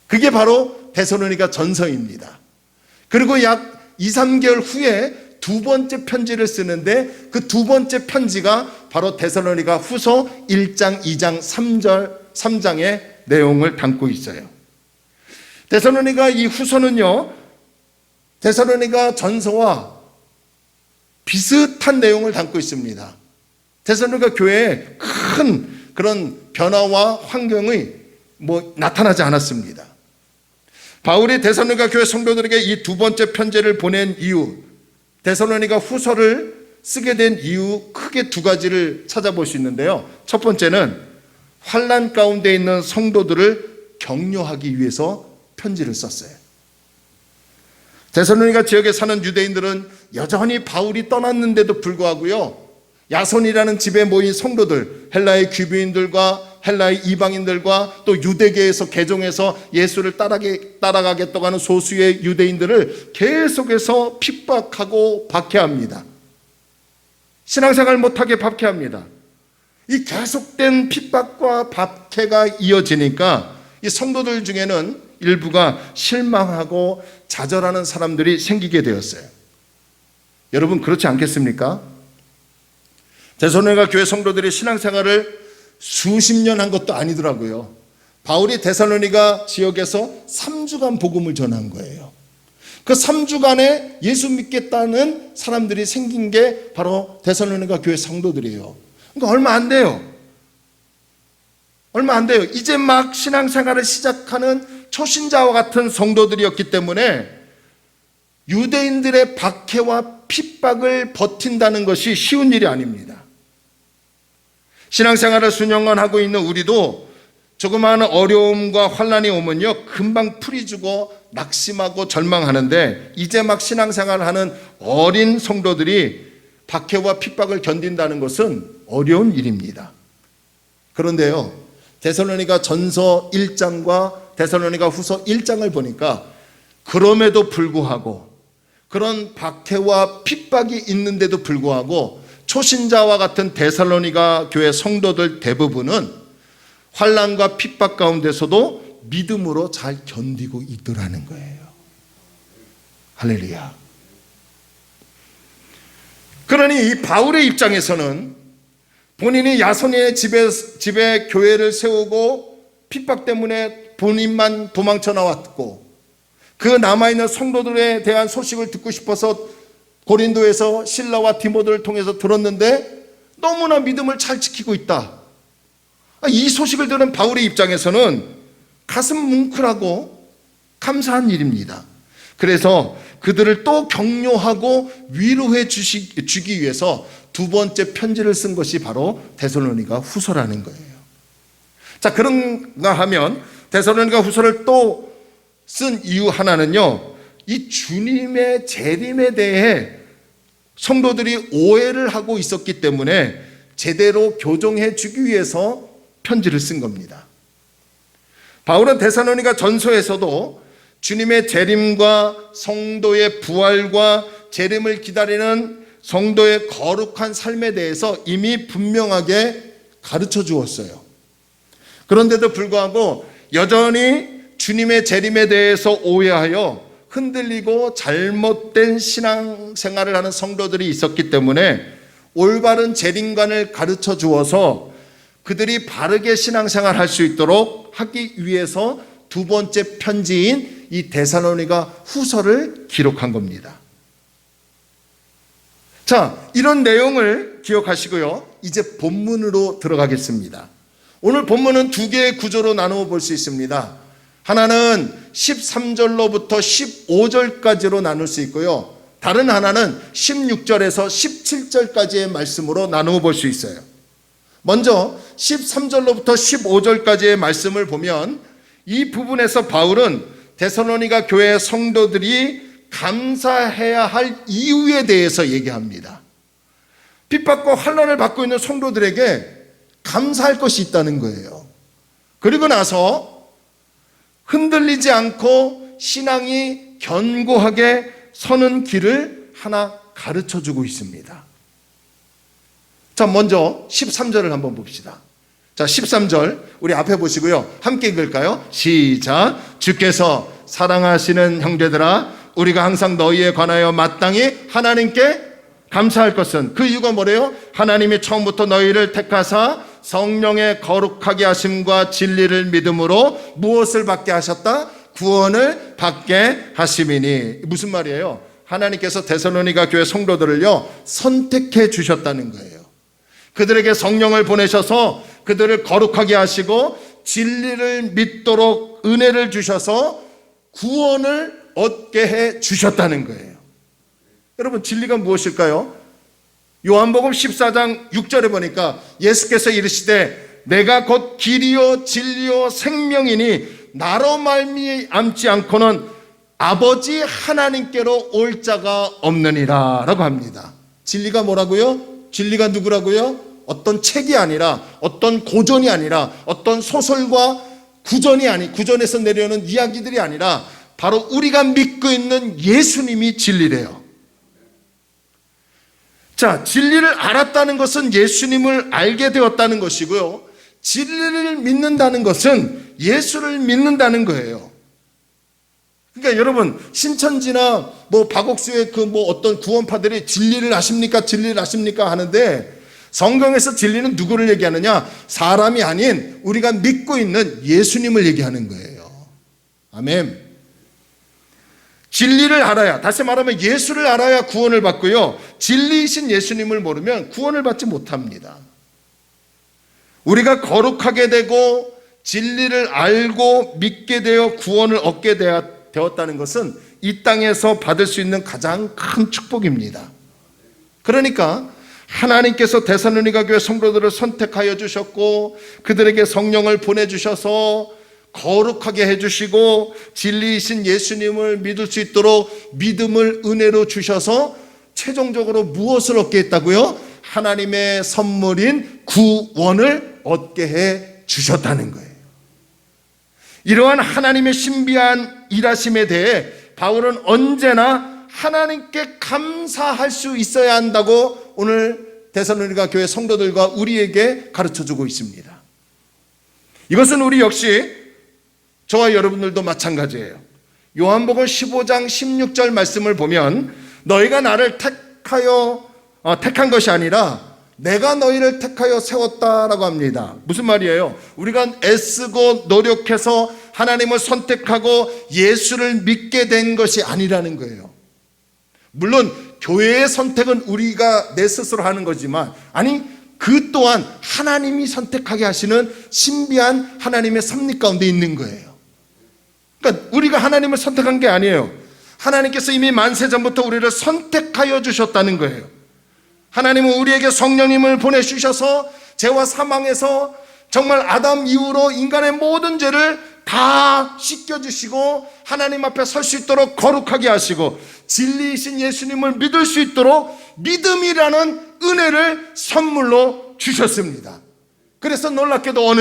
그게 바로 데살로니가 전서입니다. 그리고 약 2, 3개월 후에 두 번째 편지를 쓰는데 그 두 번째 편지가 바로 데살로니가 후서 1장, 2장, 3장의 내용을 담고 있어요. 데살로니가 이 후서는요, 데살로니가 전서와 비슷한 내용을 담고 있습니다. 데살로니가 교회에 큰 그런 변화와 환경이 나타나지 않았습니다. 바울이 데살로니가 교회 성도들에게 이 두 번째 편지를 보낸 이유, 데살로니가 후서를 쓰게 된 이유, 크게 두 가지를 찾아볼 수 있는데요. 첫 번째는 환난 가운데 있는 성도들을 격려하기 위해서 편지를 썼어요. 데살로니가 지역에 사는 유대인들은 여전히 바울이 떠났는데도 불구하고요, 야손이라는 집에 모인 성도들, 헬라의 귀비인들과 헬라의 이방인들과 또 유대계에서 개종해서 예수를 따라가겠다고 하는 소수의 유대인들을 계속해서 핍박하고 박해합니다. 신앙생활 못하게 박해합니다. 이 계속된 핍박과 박해가 이어지니까 이 성도들 중에는 일부가 실망하고 좌절하는 사람들이 생기게 되었어요. 여러분 그렇지 않겠습니까? 데살로니가 교회 성도들이 신앙생활을 수십 년 한 것도 아니더라고요. 바울이 데살로니가 지역에서 3주간 복음을 전한 거예요. 그 3주간에 예수 믿겠다는 사람들이 생긴 게 바로 데살로니가 교회 성도들이에요. 그러니까 얼마 안 돼요. 얼마 안 돼요. 이제 막 신앙생활을 시작하는 초신자와 같은 성도들이었기 때문에 유대인들의 박해와 핍박을 버틴다는 것이 쉬운 일이 아닙니다. 신앙생활을 수년간 하고 있는 우리도 조그마한 어려움과 환난이 오면요 금방 풀이 주고 낙심하고 절망하는데, 이제 막 신앙생활을 하는 어린 성도들이 박해와 핍박을 견딘다는 것은 어려운 일입니다. 그런데요, 데살로니가 전서 1장과 데살로니가 후서 1장을 보니까 그럼에도 불구하고, 그런 박해와 핍박이 있는데도 불구하고 초신자와 같은 데살로니가 교회 성도들 대부분은 환난과 핍박 가운데서도 믿음으로 잘 견디고 있더라는 거예요. 할렐루야. 그러니 이 바울의 입장에서는 본인이 야손의 집에 교회를 세우고 핍박 때문에 본인만 도망쳐 나왔고, 그 남아있는 성도들에 대한 소식을 듣고 싶어서 고린도에서 실라와 디모데를 통해서 들었는데 너무나 믿음을 잘 지키고 있다. 이 소식을 들은 바울의 입장에서는 가슴 뭉클하고 감사한 일입니다. 그래서 그들을 또 격려하고 위로해 주기 위해서 두 번째 편지를 쓴 것이 바로 데살로니가 후서라는 거예요. 자, 그런가 하면 데살로니가 후서를 또 쓴 이유 하나는요, 이 주님의 재림에 대해 성도들이 오해를 하고 있었기 때문에 제대로 교정해 주기 위해서 편지를 쓴 겁니다. 바울은 데살로니가 전서에서도 주님의 재림과 성도의 부활과 재림을 기다리는 성도의 거룩한 삶에 대해서 이미 분명하게 가르쳐 주었어요. 그런데도 불구하고 여전히 주님의 재림에 대해서 오해하여 흔들리고 잘못된 신앙생활을 하는 성도들이 있었기 때문에 올바른 재림관을 가르쳐 주어서 그들이 바르게 신앙생활을 할 수 있도록 하기 위해서 두 번째 편지인 이 데살로니가 후서를 기록한 겁니다. 자, 이런 내용을 기억하시고요, 이제 본문으로 들어가겠습니다. 오늘 본문은 두 개의 구조로 나누어 볼 수 있습니다. 하나는 13절로부터 15절까지로 나눌 수 있고요, 다른 하나는 16절에서 17절까지의 말씀으로 나누어 볼 수 있어요. 먼저 13절로부터 15절까지의 말씀을 보면 이 부분에서 바울은 데살로니가 교회 성도들이 감사해야 할 이유에 대해서 얘기합니다. 핍박과 환난을 받고 있는 성도들에게 감사할 것이 있다는 거예요. 그리고 나서 흔들리지 않고 신앙이 견고하게 서는 길을 하나 가르쳐 주고 있습니다. 자, 먼저 13절을 한번 봅시다. 자, 13절 우리 앞에 보시고요, 함께 읽을까요? 시작. 주께서 사랑하시는 형제들아, 우리가 항상 너희에 관하여 마땅히 하나님께 감사할 것은, 그 이유가 뭐래요? 하나님이 처음부터 너희를 택하사 성령의 거룩하게 하심과 진리를 믿음으로 무엇을 받게 하셨다? 구원을 받게 하심이니. 무슨 말이에요? 하나님께서 데살로니가 교회 성도들을요 선택해 주셨다는 거예요. 그들에게 성령을 보내셔서 그들을 거룩하게 하시고 진리를 믿도록 은혜를 주셔서 구원을 얻게 해 주셨다는 거예요. 여러분, 진리가 무엇일까요? 요한복음 14장 6절에 보니까 예수께서 이르시되 내가 곧 길이요 진리요 생명이니 나로 말미암지 않고는 아버지 하나님께로 올 자가 없느니라 라고 합니다. 진리가 뭐라고요? 진리가 누구라고요? 어떤 책이 아니라, 어떤 고전이 아니라, 어떤 소설과 구전에서 내려오는 이야기들이 아니라 바로 우리가 믿고 있는 예수님이 진리래요. 자, 진리를 알았다는 것은 예수님을 알게 되었다는 것이고요, 진리를 믿는다는 것은 예수를 믿는다는 거예요. 그러니까 여러분, 신천지나 박옥수의 어떤 구원파들이 진리를 아십니까? 진리를 아십니까? 하는데 성경에서 진리는 누구를 얘기하느냐? 사람이 아닌 우리가 믿고 있는 예수님을 얘기하는 거예요. 아멘. 진리를 알아야, 다시 말하면 예수를 알아야 구원을 받고요, 진리이신 예수님을 모르면 구원을 받지 못합니다. 우리가 거룩하게 되고 진리를 알고 믿게 되어 구원을 얻게 되었다는 것은 이 땅에서 받을 수 있는 가장 큰 축복입니다. 그러니까 하나님께서 데살로니가 교회 성도들을 선택하여 주셨고 그들에게 성령을 보내주셔서 거룩하게 해주시고 진리이신 예수님을 믿을 수 있도록 믿음을 은혜로 주셔서 최종적으로 무엇을 얻게 했다고요? 하나님의 선물인 구원을 얻게 해 주셨다는 거예요. 이러한 하나님의 신비한 일하심에 대해 바울은 언제나 하나님께 감사할 수 있어야 한다고 오늘 데살로니가 교회 성도들과 우리에게 가르쳐주고 있습니다. 이것은 우리 역시 저와 여러분들도 마찬가지예요. 요한복음 15장 16절 말씀을 보면 너희가 나를 택한 것이 아니라 내가 너희를 택하여 세웠다라고 합니다. 무슨 말이에요? 우리가 애쓰고 노력해서 하나님을 선택하고 예수를 믿게 된 것이 아니라는 거예요. 물론 교회의 선택은 우리가 내 스스로 하는 거지만 그 또한 하나님이 선택하게 하시는 신비한 하나님의 섭리 가운데 있는 거예요. 그러니까 우리가 하나님을 선택한 게 아니에요. 하나님께서 이미 만세 전부터 우리를 선택하여 주셨다는 거예요. 하나님은 우리에게 성령님을 보내주셔서 죄와 사망에서 정말 아담 이후로 인간의 모든 죄를 다 씻겨주시고 하나님 앞에 설 수 있도록 거룩하게 하시고 진리이신 예수님을 믿을 수 있도록 믿음이라는 은혜를 선물로 주셨습니다. 그래서 놀랍게도 어느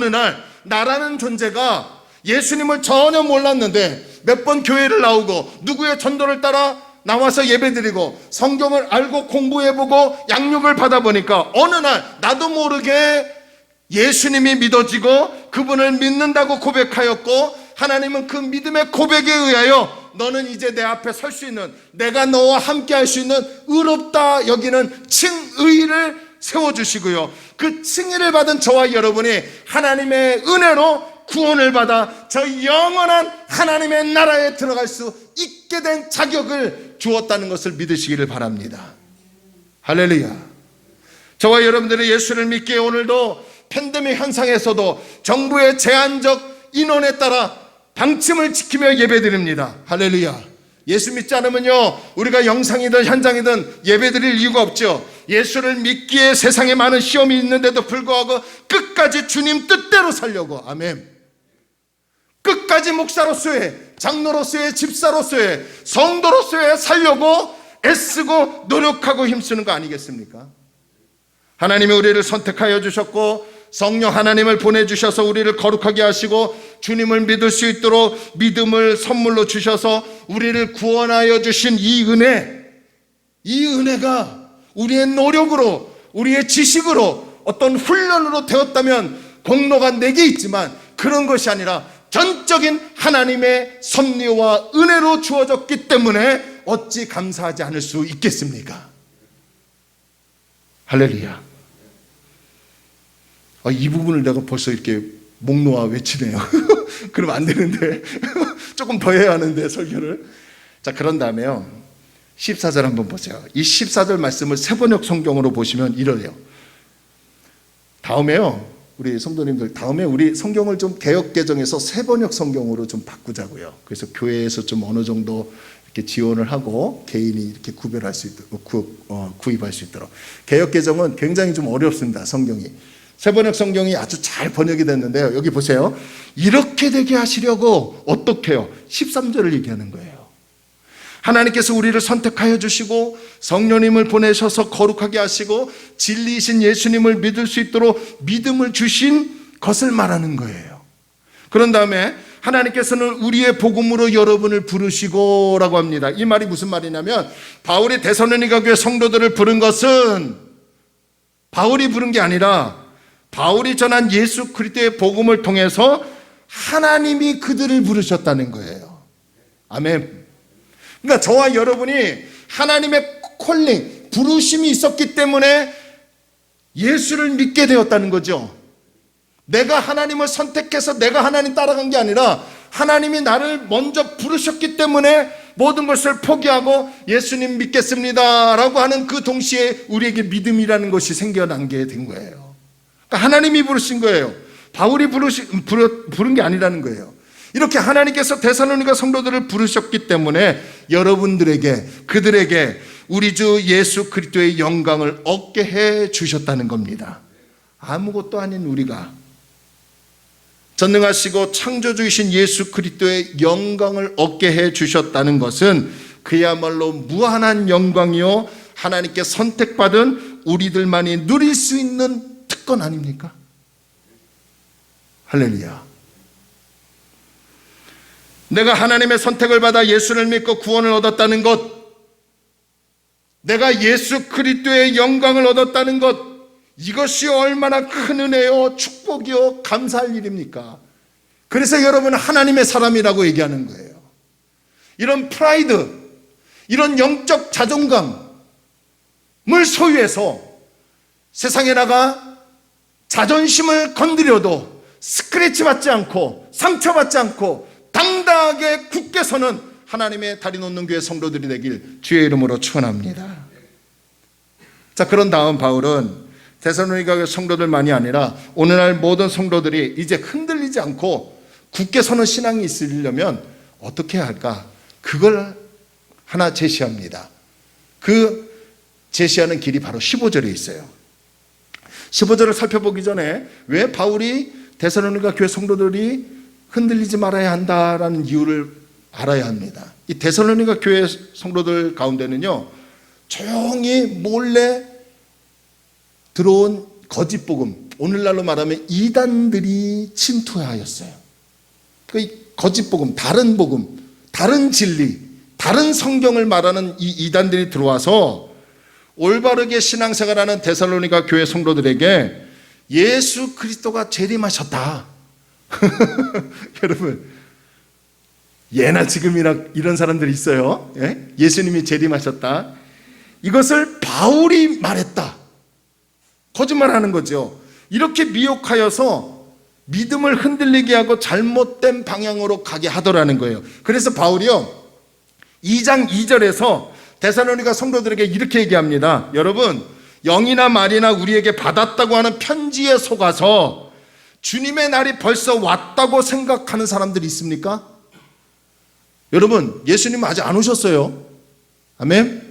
날 나라는 존재가 예수님을 전혀 몰랐는데 몇 번 교회를 나오고 누구의 전도를 따라 나와서 예배드리고 성경을 알고 공부해보고 양육을 받아보니까 어느 날 나도 모르게 예수님이 믿어지고 그분을 믿는다고 고백하였고 하나님은 그 믿음의 고백에 의하여 너는 이제 내 앞에 설 수 있는, 내가 너와 함께 할 수 있는 의롭다 여기는 칭의를 세워주시고요, 그 칭의를 받은 저와 여러분이 하나님의 은혜로 구원을 받아 저 영원한 하나님의 나라에 들어갈 수 있게 된 자격을 주었다는 것을 믿으시기를 바랍니다. 할렐루야. 저와 여러분들이 예수를 믿기에 오늘도 팬데믹 현상에서도 정부의 제한적 인원에 따라 방침을 지키며 예배드립니다. 할렐루야. 예수 믿지 않으면요, 우리가 영상이든 현장이든 예배드릴 이유가 없죠. 예수를 믿기에 세상에 많은 시험이 있는데도 불구하고 끝까지 주님 뜻대로 살려고, 아멘, 끝까지 목사로서의, 장로로서의, 집사로서의, 성도로서의 살려고 애쓰고 노력하고 힘쓰는 거 아니겠습니까? 하나님이 우리를 선택하여 주셨고 성령 하나님을 보내주셔서 우리를 거룩하게 하시고 주님을 믿을 수 있도록 믿음을 선물로 주셔서 우리를 구원하여 주신 이 은혜가 우리의 노력으로, 우리의 지식으로, 어떤 훈련으로 되었다면 공로가 내게 있지만 그런 것이 아니라 전적인 하나님의 섭리와 은혜로 주어졌기 때문에 어찌 감사하지 않을 수 있겠습니까? 할렐루야. 이 부분을 내가 벌써 이렇게 목 놓아 외치네요. 그러면 안 되는데 조금 더 해야 하는데 설교를. 자, 그런 다음에요, 14절 한번 보세요. 이 14절 말씀을 세번역 성경으로 보시면 이래요. 다음에요, 우리 성도님들, 다음에 우리 성경을 좀 개역 개정해서 세번역 성경으로 좀 바꾸자고요. 그래서 교회에서 좀 어느 정도 이렇게 지원을 하고 개인이 이렇게 구별할 수 있도록, 구입할 수 있도록. 개역 개정은 굉장히 좀 어렵습니다. 성경이. 세번역 성경이 아주 잘 번역이 됐는데요, 여기 보세요. 이렇게 되게 하시려고 어떻게 해요? 13절을 얘기하는 거예요. 하나님께서 우리를 선택하여 주시고 성령님을 보내셔서 거룩하게 하시고 진리이신 예수님을 믿을 수 있도록 믿음을 주신 것을 말하는 거예요. 그런 다음에 하나님께서는 우리의 복음으로 여러분을 부르시고 라고 합니다. 이 말이 무슨 말이냐면 바울이 데살로니가 교회 성도들을 부른 것은 바울이 부른 게 아니라 바울이 전한 예수 그리스도의 복음을 통해서 하나님이 그들을 부르셨다는 거예요. 아멘. 그러니까 저와 여러분이 하나님의 콜링, 부르심이 있었기 때문에 예수를 믿게 되었다는 거죠. 내가 하나님을 선택해서 내가 하나님 따라간 게 아니라 하나님이 나를 먼저 부르셨기 때문에 모든 것을 포기하고 예수님 믿겠습니다 라고 하는 그 동시에 우리에게 믿음이라는 것이 생겨난 게 된 거예요. 그러니까 하나님이 부르신 거예요. 바울이 부른 게 아니라는 거예요. 이렇게 하나님께서 데살로니가 성도들을 부르셨기 때문에 여러분들에게, 그들에게 우리 주 예수 그리스도의 영광을 얻게 해 주셨다는 겁니다. 아무것도 아닌 우리가 전능하시고 창조주이신 예수 그리스도의 영광을 얻게 해 주셨다는 것은 그야말로 무한한 영광이요, 하나님께 선택받은 우리들만이 누릴 수 있는 특권 아닙니까? 할렐루야. 내가 하나님의 선택을 받아 예수를 믿고 구원을 얻었다는 것, 내가 예수 그리스도의 영광을 얻었다는 것, 이것이 얼마나 큰 은혜요, 축복이요, 감사할 일입니까? 그래서 여러분은 하나님의 사람이라고 얘기하는 거예요. 이런 프라이드, 이런 영적 자존감을 소유해서 세상에 나가 자존심을 건드려도 스크래치 받지 않고 상처받지 않고 당당하게 굳게 서는 하나님의 다리 놓는 교회 성도들이 되길 주의 이름으로 축원합니다. 자, 그런 다음 바울은 데살로니가 교회 성도들만이 아니라 오늘날 모든 성도들이 이제 흔들리지 않고 굳게 서는 신앙이 있으려면 어떻게 해야 할까? 그걸 하나 제시합니다. 그 제시하는 길이 바로 15절에 있어요. 15절을 살펴보기 전에 왜 바울이 데살로니가 교회 성도들이 흔들리지 말아야 한다라는 이유를 알아야 합니다. 이 데살로니가 교회 성도들 가운데는요, 조용히 몰래 들어온 거짓 복음, 오늘날로 말하면 이단들이 침투하였어요. 그 거짓 복음, 다른 진리, 다른 성경을 말하는 이 이단들이 들어와서 올바르게 신앙생활하는 데살로니가 교회 성도들에게 예수 그리스도가 재림하셨다. 여러분, 예나 지금이나 이런 사람들이 있어요. 예? 예수님이 재림하셨다. 이것을 바울이 말했다. 거짓말하는 거죠. 이렇게 미혹하여서 믿음을 흔들리게 하고 잘못된 방향으로 가게 하더라는 거예요. 그래서 바울이요, 2장 2절에서 데살로니가 성도들에게 이렇게 얘기합니다. 여러분, 영이나 말이나 우리에게 받았다고 하는 편지에 속아서 주님의 날이 벌써 왔다고 생각하는 사람들이 있습니까? 여러분, 예수님 아직 안 오셨어요. 아멘?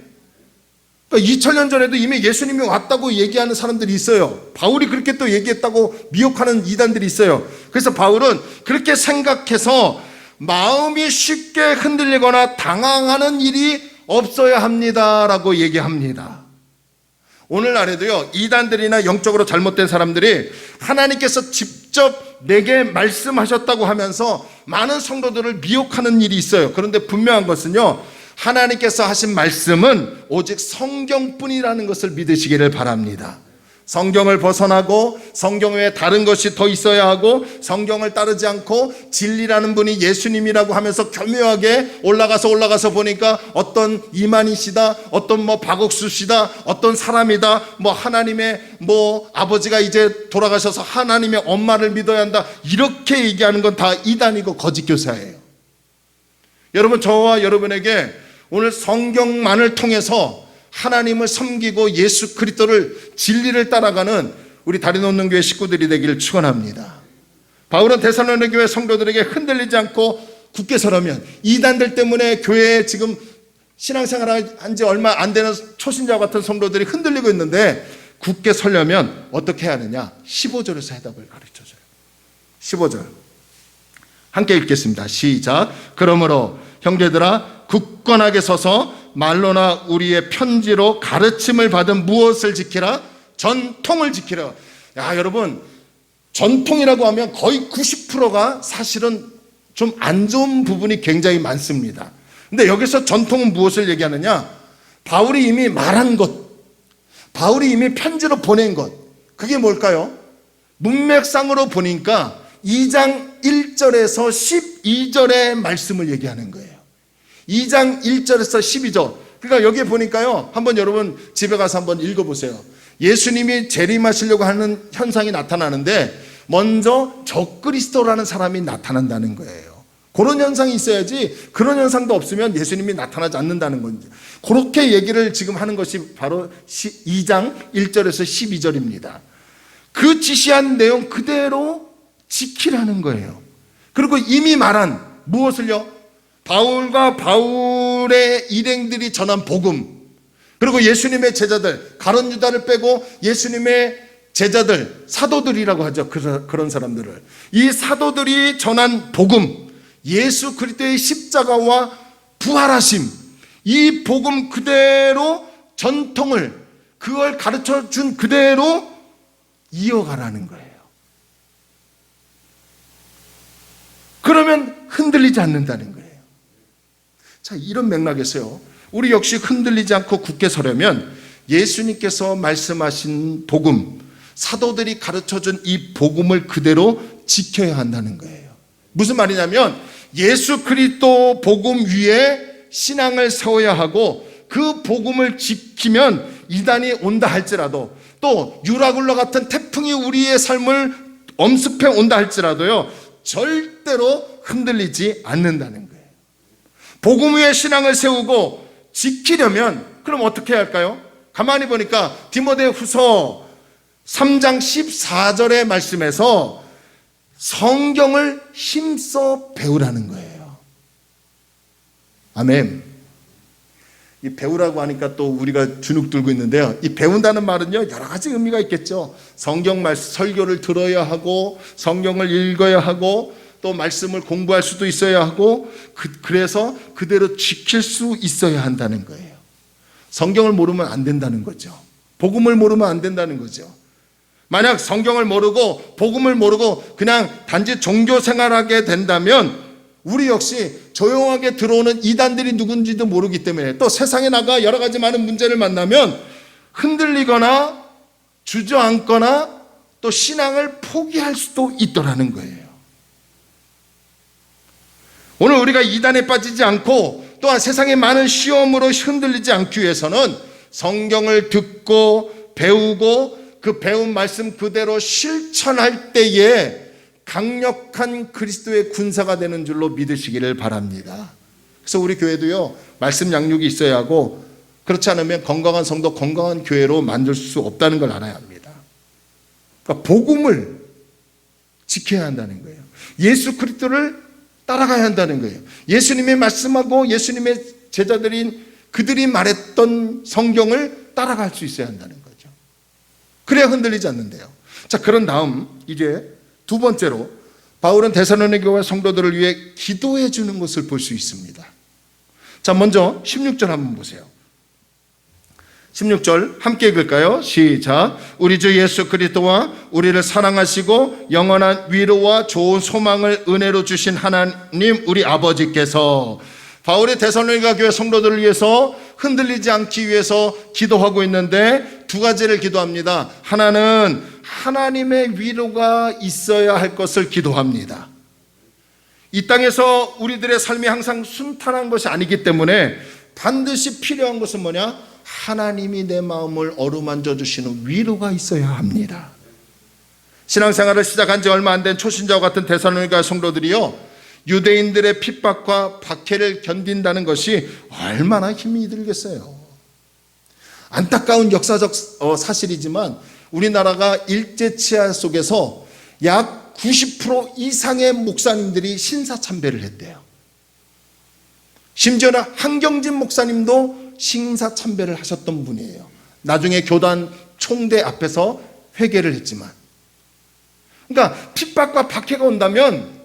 그러니까 2000년 전에도 이미 예수님이 왔다고 얘기하는 사람들이 있어요. 바울이 그렇게 또 얘기했다고 미혹하는 이단들이 있어요. 그래서 바울은 그렇게 생각해서 마음이 쉽게 흔들리거나 당황하는 일이 없어야 합니다라고 얘기합니다. 오늘날에도요, 이단들이나 영적으로 잘못된 사람들이 하나님께서 직접 내게 말씀하셨다고 하면서 많은 성도들을 미혹하는 일이 있어요. 그런데 분명한 것은요, 하나님께서 하신 말씀은 오직 성경뿐이라는 것을 믿으시기를 바랍니다. 성경을 벗어나고 성경 외에 다른 것이 더 있어야 하고 성경을 따르지 않고 진리라는 분이 예수님이라고 하면서 교묘하게 올라가서 보니까 어떤 이만희시다, 어떤 박옥수시다, 어떤 사람이다, 하나님의 아버지가 이제 돌아가셔서 하나님의 엄마를 믿어야 한다, 이렇게 얘기하는 건 다 이단이고 거짓 교사예요. 여러분, 저와 여러분에게 오늘 성경만을 통해서 하나님을 섬기고 예수 그리스도를 진리를 따라가는 우리 다리 놓는 교회 식구들이 되기를 축원합니다. 바울은 데살로니가 교회 성도들에게 흔들리지 않고 굳게 서라면, 이단들 때문에 교회에 지금 신앙생활 한 지 얼마 안 되는 초신자 같은 성도들이 흔들리고 있는데 굳게 서려면 어떻게 해야 하느냐? 15절에서 해답을 가르쳐줘요. 15절 함께 읽겠습니다. 시작. 그러므로 형제들아, 굳건하게 서서 말로나 우리의 편지로 가르침을 받은 무엇을 지키라? 전통을 지키라. 야, 여러분, 전통이라고 하면 거의 90%가 사실은 좀 안 좋은 부분이 굉장히 많습니다. 근데 여기서 전통은 무엇을 얘기하느냐? 바울이 이미 말한 것, 바울이 이미 편지로 보낸 것, 그게 뭘까요? 문맥상으로 보니까 2장 1절에서 12절의 말씀을 얘기하는 거예요. 2장 1절에서 12절. 그러니까 여기에 보니까요, 한번 여러분 집에 가서 한번 읽어보세요. 예수님이 재림하시려고 하는 현상이 나타나는데 먼저 적그리스도라는 사람이 나타난다는 거예요. 그런 현상이 있어야지, 그런 현상도 없으면 예수님이 나타나지 않는다는 건지, 그렇게 얘기를 지금 하는 것이 바로 2장 1절에서 12절입니다. 그 지시한 내용 그대로 지키라는 거예요. 그리고 이미 말한 무엇을요? 바울과 바울의 일행들이 전한 복음, 그리고 예수님의 제자들, 가룟 유다를 빼고 예수님의 제자들, 사도들이라고 하죠. 그런 사람들을. 이 사도들이 전한 복음, 예수 그리스도의 십자가와 부활하심, 이 복음 그대로 전통을, 그걸 가르쳐 준 그대로 이어가라는 거예요. 그러면 흔들리지 않는다는 거예요. 자, 이런 맥락에서요, 우리 역시 흔들리지 않고 굳게 서려면 예수님께서 말씀하신 복음, 사도들이 가르쳐준 이 복음을 그대로 지켜야 한다는 거예요. 무슨 말이냐면 예수 그리스도 복음 위에 신앙을 세워야 하고, 그 복음을 지키면 이단이 온다 할지라도, 또 유라굴라 같은 태풍이 우리의 삶을 엄습해 온다 할지라도요, 절대로 흔들리지 않는다는 거예요. 복음 위에 신앙을 세우고 지키려면 그럼 어떻게 해야 할까요? 가만히 보니까 디모데후서 3장 14절의 말씀에서 성경을 힘써 배우라는 거예요. 아멘. 이 배우라고 하니까 또 우리가 주눅 들고 있는데요, 이 배운다는 말은요 여러 가지 의미가 있겠죠. 성경 말씀 설교를 들어야 하고, 성경을 읽어야 하고, 또 말씀을 공부할 수도 있어야 하고, 그래서 그대로 지킬 수 있어야 한다는 거예요. 성경을 모르면 안 된다는 거죠. 복음을 모르면 안 된다는 거죠. 만약 성경을 모르고 복음을 모르고 그냥 단지 종교 생활하게 된다면 우리 역시 조용하게 들어오는 이단들이 누군지도 모르기 때문에, 또 세상에 나가 여러 가지 많은 문제를 만나면 흔들리거나 주저앉거나 또 신앙을 포기할 수도 있더라는 거예요. 오늘 우리가 이단에 빠지지 않고 또한 세상의 많은 시험으로 흔들리지 않기 위해서는 성경을 듣고 배우고 그 배운 말씀 그대로 실천할 때에 강력한 그리스도의 군사가 되는 줄로 믿으시기를 바랍니다. 그래서 우리 교회도요, 말씀 양육이 있어야 하고, 그렇지 않으면 건강한 성도, 건강한 교회로 만들 수 없다는 걸 알아야 합니다. 그러니까 복음을 지켜야 한다는 거예요. 예수 그리스도를 따라가야 한다는 거예요. 예수님의 말씀하고 예수님의 제자들인 그들이 말했던 성경을 따라갈 수 있어야 한다는 거죠. 그래야 흔들리지 않는데요. 자, 그런 다음 이제 두 번째로 바울은 데살로니가 교회 성도들을 위해 기도해 주는 것을 볼 수 있습니다. 자, 먼저 16절 한번 보세요. 16절 함께 읽을까요? 시작. 우리 주 예수 그리스도와 우리를 사랑하시고 영원한 위로와 좋은 소망을 은혜로 주신 하나님 우리 아버지께서, 바울이 데살로니가 교회 성도들을 위해서 흔들리지 않기 위해서 기도하고 있는데 두 가지를 기도합니다. 하나는 하나님의 위로가 있어야 할 것을 기도합니다. 이 땅에서 우리들의 삶이 항상 순탄한 것이 아니기 때문에 반드시 필요한 것은 뭐냐? 하나님이 내 마음을 어루만져 주시는 위로가 있어야 합니다. 신앙생활을 시작한 지 얼마 안 된 초신자와 같은 데살로니가 성도들이요, 유대인들의 핍박과 박해를 견딘다는 것이 얼마나 힘이 들겠어요. 안타까운 역사적 사실이지만 우리나라가 일제치하 속에서 약 90% 이상의 목사님들이 신사참배를 했대요. 심지어는 한경진 목사님도 신사참배를 하셨던 분이에요. 나중에 교단 총대 앞에서 회개를 했지만, 그러니까 핍박과 박해가 온다면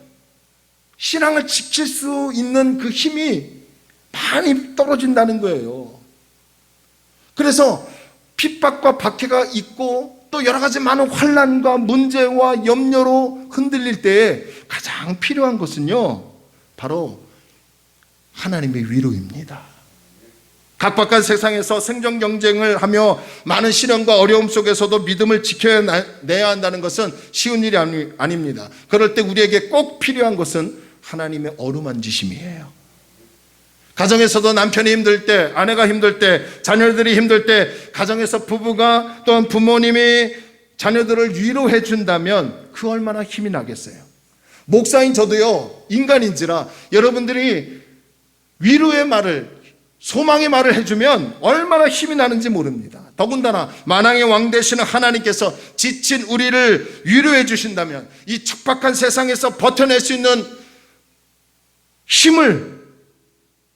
신앙을 지킬 수 있는 그 힘이 많이 떨어진다는 거예요. 그래서 핍박과 박해가 있고 또 여러 가지 많은 환난과 문제와 염려로 흔들릴 때에 가장 필요한 것은요, 바로 하나님의 위로입니다. 각박한 세상에서 생존 경쟁을 하며 많은 시련과 어려움 속에서도 믿음을 지켜내야 한다는 것은 쉬운 일이 아닙니다. 그럴 때 우리에게 꼭 필요한 것은 하나님의 어루만지심이에요. 가정에서도 남편이 힘들 때, 아내가 힘들 때, 자녀들이 힘들 때, 가정에서 부부가 또한 부모님이 자녀들을 위로해 준다면 그 얼마나 힘이 나겠어요. 목사인 저도요, 인간인지라 여러분들이 위로의 말을, 소망의 말을 해주면 얼마나 힘이 나는지 모릅니다. 더군다나 만왕의 왕 되시는 하나님께서 지친 우리를 위로해 주신다면, 이 척박한 세상에서 버텨낼 수 있는 힘을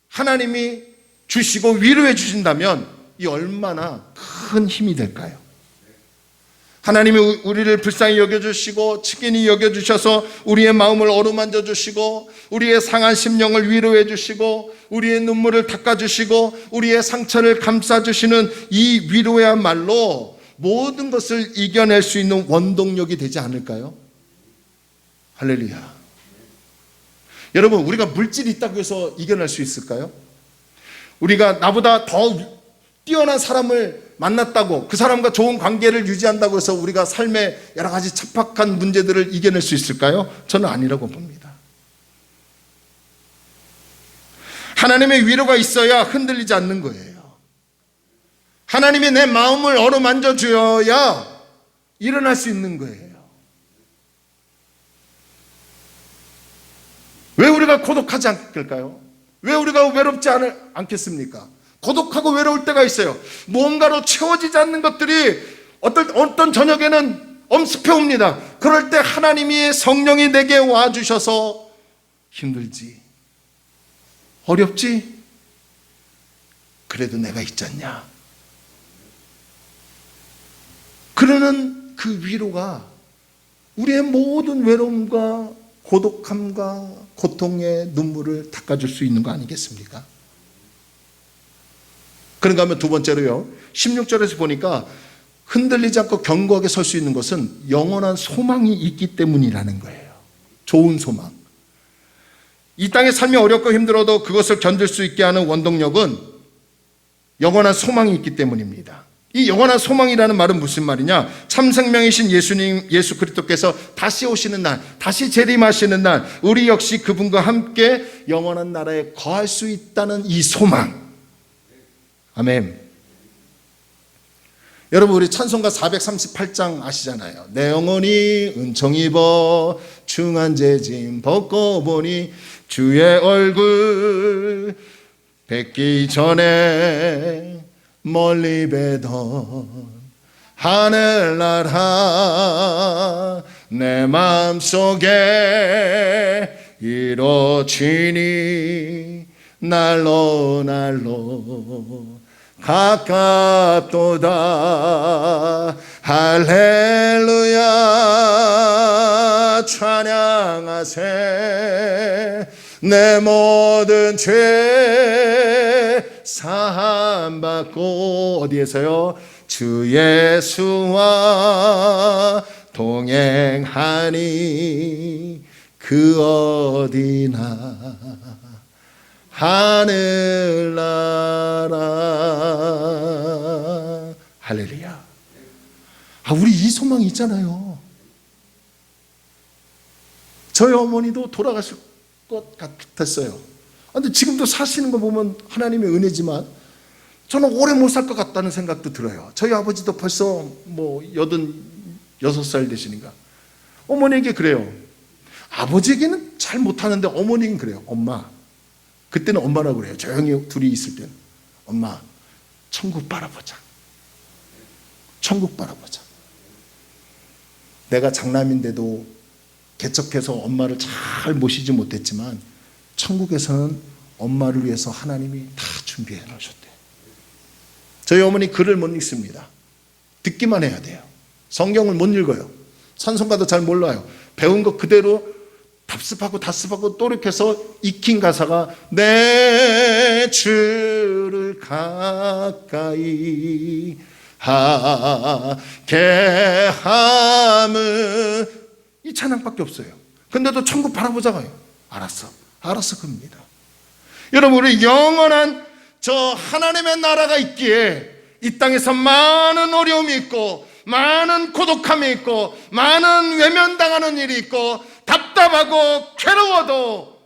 하나님이 주시고 위로해 주신다면 이 얼마나 큰 힘이 될까요? 하나님이 우리를 불쌍히 여겨주시고 친근히 여겨주셔서 우리의 마음을 어루만져 주시고 우리의 상한 심령을 위로해 주시고 우리의 눈물을 닦아주시고 우리의 상처를 감싸주시는 이 위로야말로 모든 것을 이겨낼 수 있는 원동력이 되지 않을까요? 할렐루야. 여러분, 우리가 물질이 있다고 해서 이겨낼 수 있을까요? 우리가 나보다 더 뛰어난 사람을 만났다고 그 사람과 좋은 관계를 유지한다고 해서 우리가 삶의 여러 가지 척박한 문제들을 이겨낼 수 있을까요? 저는 아니라고 봅니다. 하나님의 위로가 있어야 흔들리지 않는 거예요. 하나님이 내 마음을 어루만져 주어야 일어날 수 있는 거예요. 왜 우리가 고독하지 않을까요? 왜 우리가 외롭지 않겠습니까? 고독하고 외로울 때가 있어요. 무언가로 채워지지 않는 것들이 어떤 저녁에는 엄습해 옵니다. 그럴 때 하나님이 성령이 내게 와주셔서 힘들지? 어렵지? 그래도 내가 있잖냐? 그러는 그 위로가 우리의 모든 외로움과 고독함과 고통의 눈물을 닦아줄 수 있는 거 아니겠습니까? 그런가 하면 두 번째로요, 16절에서 보니까 흔들리지 않고 견고하게 설 수 있는 것은 영원한 소망이 있기 때문이라는 거예요. 좋은 소망. 이 땅의 삶이 어렵고 힘들어도 그것을 견딜 수 있게 하는 원동력은 영원한 소망이 있기 때문입니다. 이 영원한 소망이라는 말은 무슨 말이냐? 참 생명이신 예수 그리스도께서 다시 오시는 날, 다시 재림하시는 날, 우리 역시 그분과 함께 영원한 나라에 거할 수 있다는 이 소망. 아멘. 여러분, 우리 찬송가 438장 아시잖아요. 내 영혼이 은총 입어 중한 죄짐 벗고 보니 주의 얼굴 뵙기 전에 멀리 뵈던 하늘나라 내 마음속에 이루어지니 날로 가깝도다. 할렐루야 찬양하세. 내 모든 죄 사함받고 어디에서요? 주 예수와 동행하니 그 어디나 하늘나라. 할렐루야. 우리 이 소망이 있잖아요. 저희 어머니도 돌아가실 것 같았어요. 근데 지금도 사시는 거 보면 하나님의 은혜지만 저는 오래 못 살 것 같다는 생각도 들어요. 저희 아버지도 벌써 86살 되시니까. 어머니에게 그래요. 아버지에게는 잘 못하는데 어머니는 그래요. 엄마, 그때는 엄마라고 그래요. 조용히 둘이 있을 때는. 엄마, 천국 바라보자. 천국 바라보자. 내가 장남인데도 개척해서 엄마를 잘 모시지 못했지만 천국에서는 엄마를 위해서 하나님이 다 준비해 놓으셨대요. 저희 어머니 글을 못 읽습니다. 듣기만 해야 돼요. 성경을 못 읽어요. 찬송가도 잘 몰라요. 배운 거 그대로 답습하고 또르켜서 익힌 가사가 내 주를 가까이 하게 함은 이 찬양밖에 없어요. 근데도 천국 바라보자가요. 알았어 겁니다. 여러분, 우리 영원한 저 하나님의 나라가 있기에 이 땅에서 많은 어려움이 있고 많은 고독함이 있고 많은 외면당하는 일이 있고 답답하고 괴로워도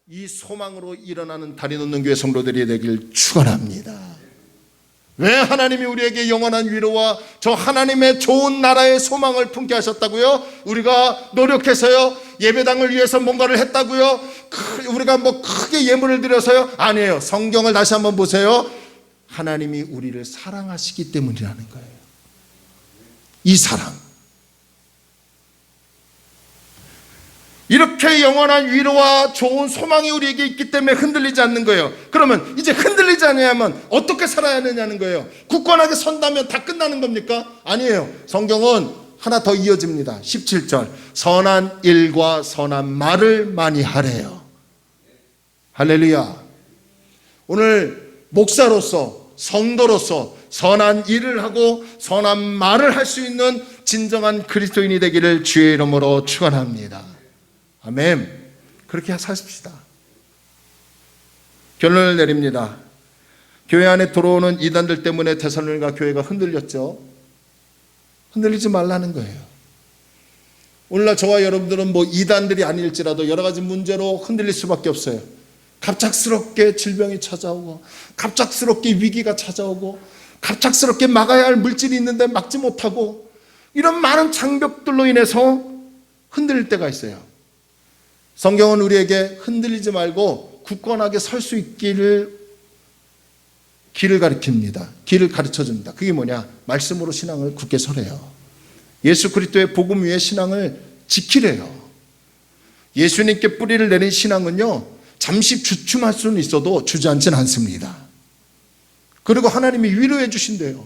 이 소망으로 일어나는 다리 놓는 교회 성도들이 되길 축원합니다. 왜 하나님이 우리에게 영원한 위로와 저 하나님의 좋은 나라의 소망을 품게 하셨다고요? 우리가 노력해서요? 예배당을 위해서 뭔가를 했다고요? 우리가 크게 예물을 드려서요? 아니에요. 성경을 다시 한번 보세요. 하나님이 우리를 사랑하시기 때문이라는 거예요. 이 사랑. 이렇게 영원한 위로와 좋은 소망이 우리에게 있기 때문에 흔들리지 않는 거예요. 그러면 이제 흔들리지 않으면 어떻게 살아야 하느냐는 거예요. 굳건하게 선다면 다 끝나는 겁니까? 아니에요. 성경은 하나 더 이어집니다. 17절, 선한 일과 선한 말을 많이 하래요. 할렐루야. 오늘 목사로서, 성도로서 선한 일을 하고 선한 말을 할 수 있는 진정한 그리스도인이 되기를 주의 이름으로 축원합니다. 아멘. 그렇게 사십시다. 결론을 내립니다. 교회 안에 들어오는 이단들 때문에 데살로니가 교회가 흔들렸죠. 흔들리지 말라는 거예요. 오늘날 저와 여러분들은 뭐 이단들이 아닐지라도 여러 가지 문제로 흔들릴 수밖에 없어요. 갑작스럽게 질병이 찾아오고, 갑작스럽게 위기가 찾아오고, 갑작스럽게 막아야 할 물질이 있는데 막지 못하고, 이런 많은 장벽들로 인해서 흔들릴 때가 있어요. 성경은 우리에게 흔들리지 말고 굳건하게 설 수 있기를 길을 가르칩니다. 길을 가르쳐줍니다. 그게 뭐냐? 말씀으로 신앙을 굳게 서래요. 예수 그리스도의 복음 위에 신앙을 지키래요. 예수님께 뿌리를 내린 신앙은요, 잠시 주춤할 수는 있어도 주저앉지는 않습니다. 그리고 하나님이 위로해 주신대요.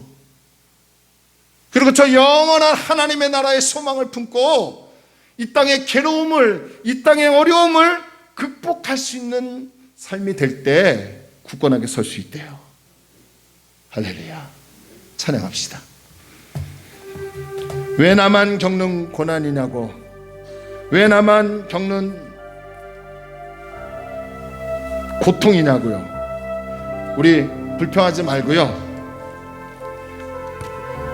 그리고 저 영원한 하나님의 나라의 소망을 품고 이 땅의 괴로움을, 이 땅의 어려움을 극복할 수 있는 삶이 될 때 굳건하게 설 수 있대요. 할렐루야. 찬양합시다. 왜 나만 겪는 고난이냐고, 왜 나만 겪는 고통이냐고요. 우리 불평하지 말고요,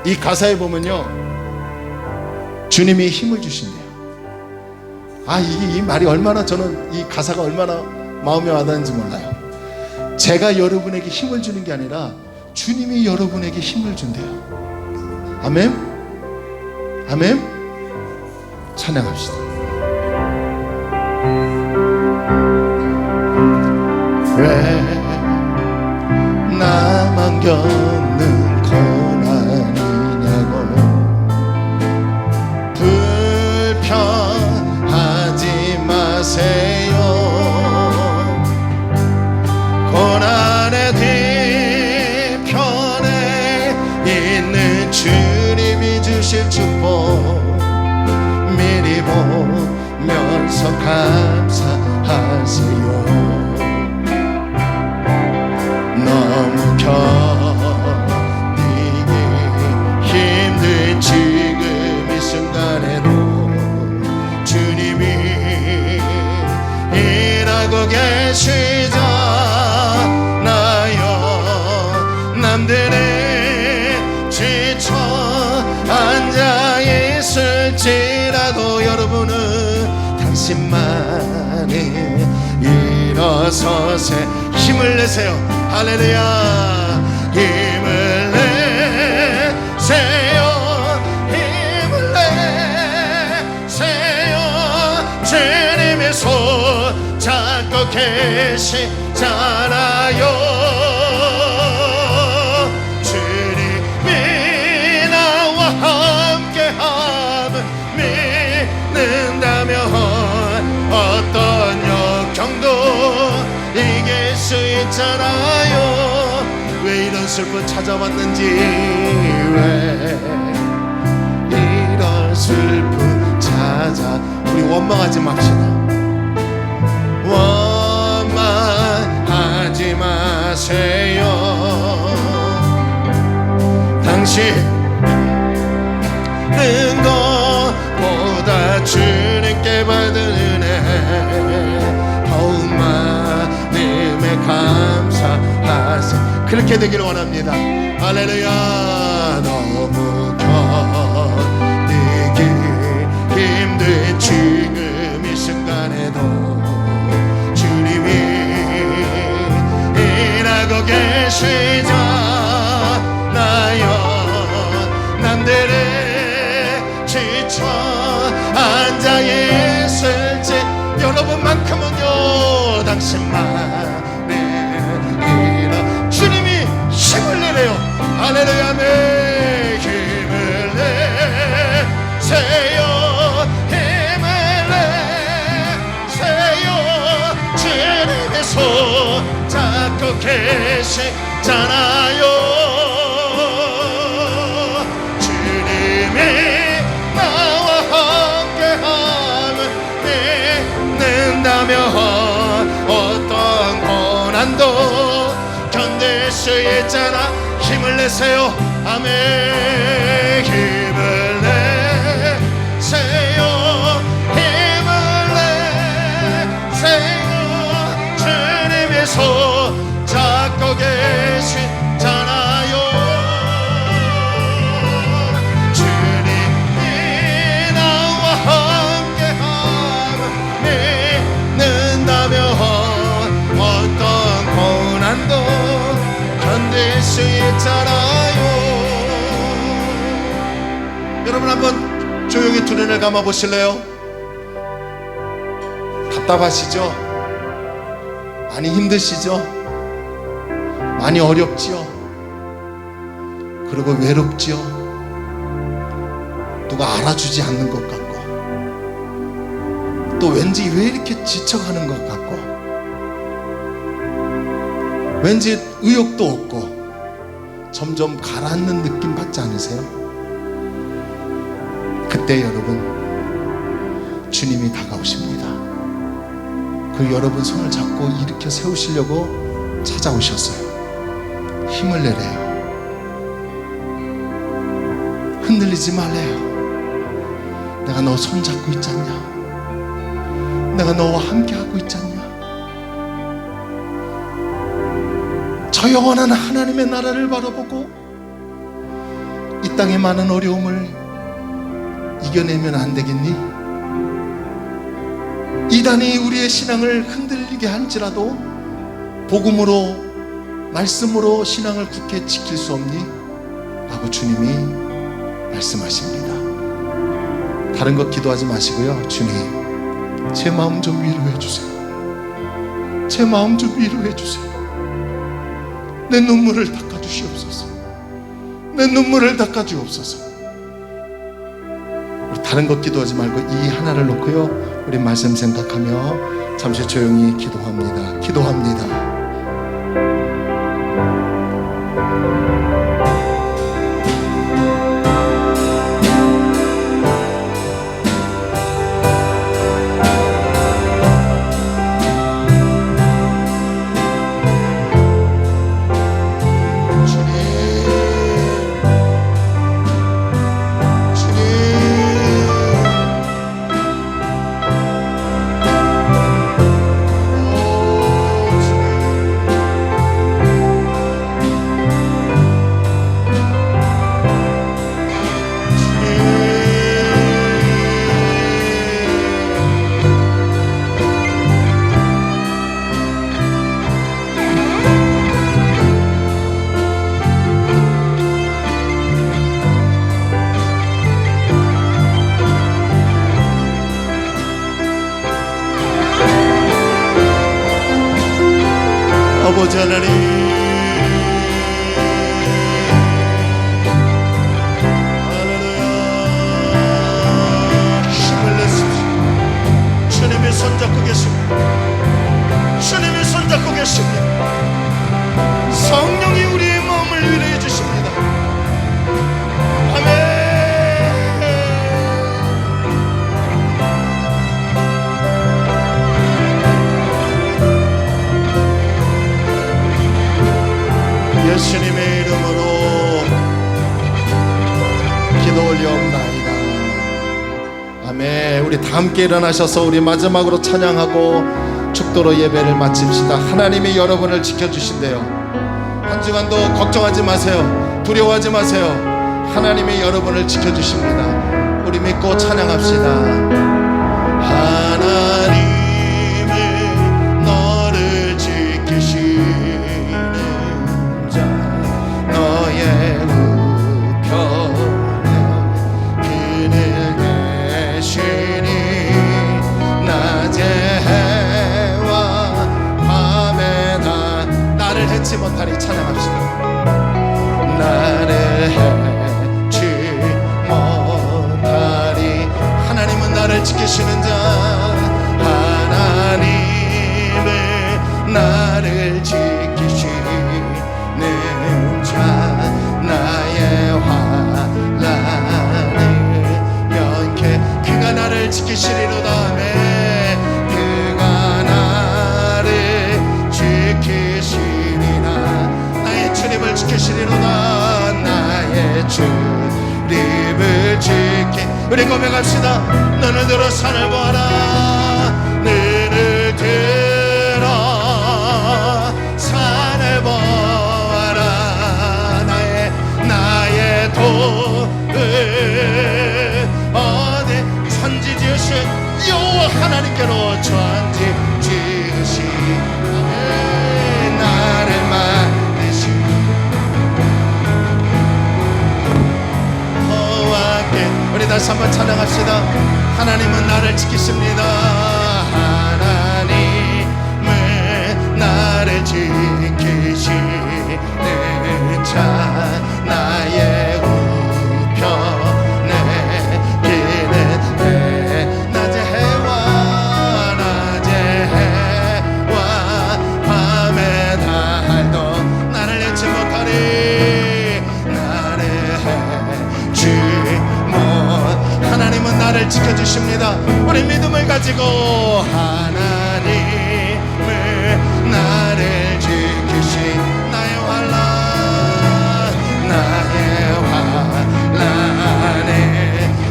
이 가사에 보면요, 주님이 힘을 주신대요. 이 말이 얼마나, 저는 이 가사가 얼마나 마음에 와닿는지 몰라요. 제가 여러분에게 힘을 주는 게 아니라 주님이 여러분에게 힘을 준대요. 아멘? 아멘? 찬양합시다. 왜 나만 겪는 고난이냐고 불평하지 마세요. 고난의 뒤편에 있는 주님이 주실 축복 미리 보면서 감사하세요. 너무 견디기 힘든 지금 이 순간에도 주님이 일하고 계시잖아요. 남들은 지쳐 앉아 있을지라도 여러분은 당신만이 일어서세 힘을 내세요. 할렐루야. 힘을 내세요. 힘을 내세요. 주님의 손 잡고 계시잖아요. 주님이 나와 함께함을 믿는다면 어떤 역경도 이길 수 있잖아요. 왜 이런 슬픔 찾아왔는지, 왜 이런 슬픔 찾아, 우리 원망하지 맙시다. 원망하지 마세요. 당신은 것보다 주님께 받은 은혜 더욱 많음에 감사하세요. 그렇게 되기를 원합니다. 할렐루야. 너무 견디기 힘든 지금 이 순간에도 주님이 일하고 계시잖아요. 남들은 지쳐 앉아 있을지 여러분만큼은요, 당신만의 일어 주님이 힘을 내래요. 할렐루야. 아멘. 힘을 내세요. 힘을 계시잖아요. 주님이 나와 함께하면 믿는다면 어떤 고난도 견딜 수 있잖아. 힘을 내세요. 아멘. 힘을 내세요. 힘을 내세요. 주님이 손 잡고 계시잖아요. 주님이 나와 함께하면 믿는다면 어떤 고난도 견딜 수 있잖아요. 여러분 한번 조용히 두 눈을 감아 보실래요? 답답하시죠? 많이 힘드시죠? 많이 어렵지요? 그리고 외롭지요? 누가 알아주지 않는 것 같고, 또 왠지 왜 이렇게 지쳐가는 것 같고, 왠지 의욕도 없고 점점 가라앉는 느낌 받지 않으세요? 그때 여러분 주님이 다가오십니다. 그 여러분 손을 잡고 일으켜 세우시려고 찾아오셨어요. 힘을 내래요. 흔들리지 말래요. 내가 너 손 잡고 있잖냐. 내가 너와 함께 하고 있잖냐. 저 영원한 하나님의 나라를 바라보고 이 땅의 많은 어려움을 이겨내면 안 되겠니? 이단이 우리의 신앙을 흔들리게 할지라도 복음으로, 말씀으로 신앙을 굳게 지킬 수 없니? 라고 주님이 말씀하십니다. 다른 것 기도하지 마시고요. 주님, 제 마음 좀 위로해 주세요. 제 마음 좀 위로해 주세요. 내 눈물을 닦아 주시옵소서. 내 눈물을 닦아 주옵소서. 다른 것 기도하지 말고 이 하나를 놓고요, 우리 말씀 생각하며 잠시 조용히 기도합니다. 기도합니다. 아버지 하나님, 할렐루야, 힘을 내십시오. 주님이 손잡고 계십니다. 주님이 손잡고 계십니다. 성령이 우리의 마음을 위로해 주십니다. 아멘. 예수님의 이름으로 기도 올려옵나이다. 아멘. 우리 다 함께 일어나셔서 우리 마지막으로 찬양하고 축도로 예배를 마칩시다. 하나님이 여러분을 지켜주신대요. 한 주간도 걱정하지 마세요. 두려워하지 마세요. 하나님이 여러분을 지켜주십니다. 우리 믿고 찬양합시다. 하나님이 너를 지키시는 자, 너의 우편에 그늘 계시니 낮에 해와 밤에 나를 해치 못하니 찬양합시다. 나를 해치 못하리. 하나님은 나를 지키시는 자, 하나님은 나를 지키시는 지키시리로다. 나의 주님을 지키. 우리 고백합시다. 눈을 들어 산을 보아라. 눈을 들어 산을 보아라. 나의 도를 어디 천지 지으신 여호와 하나님께로 천지 지으신 나를 만드신 여호와 함께 우리 다시 한번 찬양합시다. 하나님은 나를 지키십니다. 하나님은 나를 지키시는 자. 나의 우편에 기는 내 낮의 해와 밤의 달도 나를 잃지 못하리. 나를 해주모. 하나님은 나를 지켜주십니다. 우리 믿음을 가지고 하나님을 나를 지키신 나의 환난 나의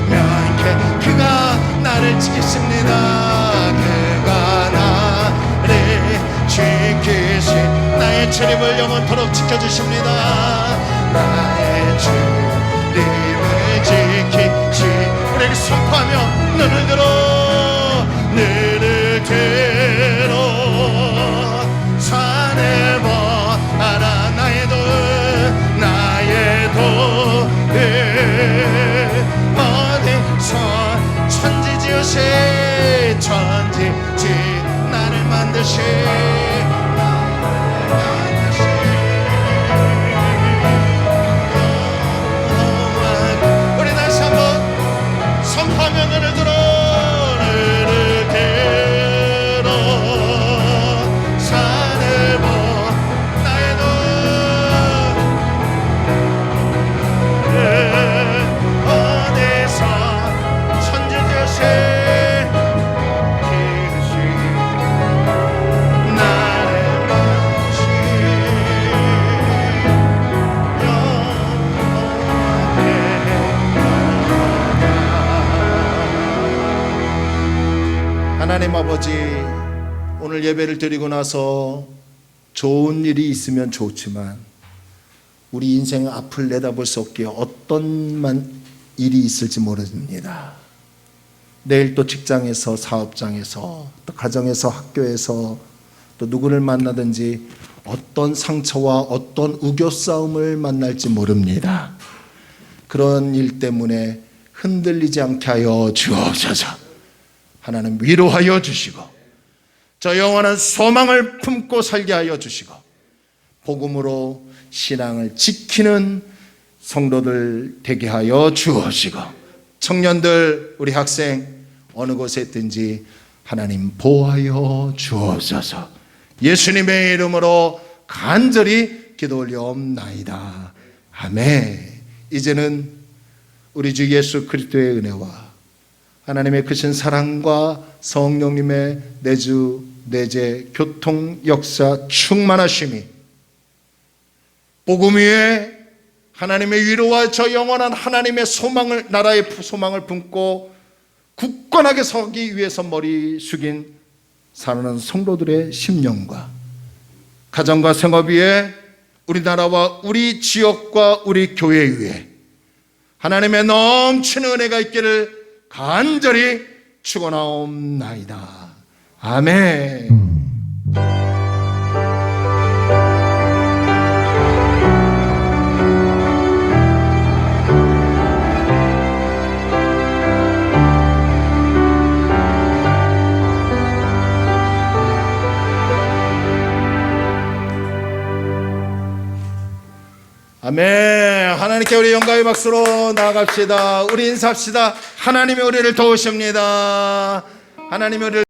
면케 그가 나를 지키십니다. 그가 나를 지키신 나의 출입을 영원토록 지켜주십니다. 나의 출입을 지키시. 우리에게 선포하며 눈을 들어 산을 보아라. 나의 도를 어디서 천지 지으신 나를 만드신 우리 다시 한번 선포하며 눈을 들어 산을 보 나의 도 어디서 천지 지으신 나를 만드신 하나님 아버지, 오늘 예배를 드리고 나서 좋은 일이 있으면 좋지만 우리 인생 앞을 내다볼 수 없기에 어떤 일이 있을지 모릅니다. 내일 또 직장에서, 사업장에서, 또 가정에서, 학교에서 또 누구를 만나든지 어떤 상처와 어떤 우겨싸움을 만날지 모릅니다. 그런 일 때문에 흔들리지 않게 하여 주옵소서. 하나님 위로하여 주시고 저 영원한 소망을 품고 살게 하여 주시고 복음으로 신앙을 지키는 성도들 되게 하여 주옵시고 청년들, 우리 학생 어느 곳에 있든지 하나님 보호하여 주옵소서. 예수님의 이름으로 간절히 기도 올려옵나이다. 아멘. 이제는 우리 주 예수 그리스도의 은혜와 하나님의 크신 사랑과 성령님의 내주 내재 교통 역사 충만하심이 복음 위에 하나님의 위로와 저 영원한 하나님의 소망을, 나라의 소망을 품고 굳건하게 서기 위해서 머리 숙인 사는 성도들의 심령과 가정과 생업 위에 우리나라와 우리 지역과 우리 교회 위에 하나님의 넘치는 은혜가 있기를 간절히 축원하옵나이다. 아멘. 아멘. 하나님께 우리 영광의 박수로 나아갑시다. 우리 인사합시다. 하나님이 우리를 도우십니다. 하나님이 우리를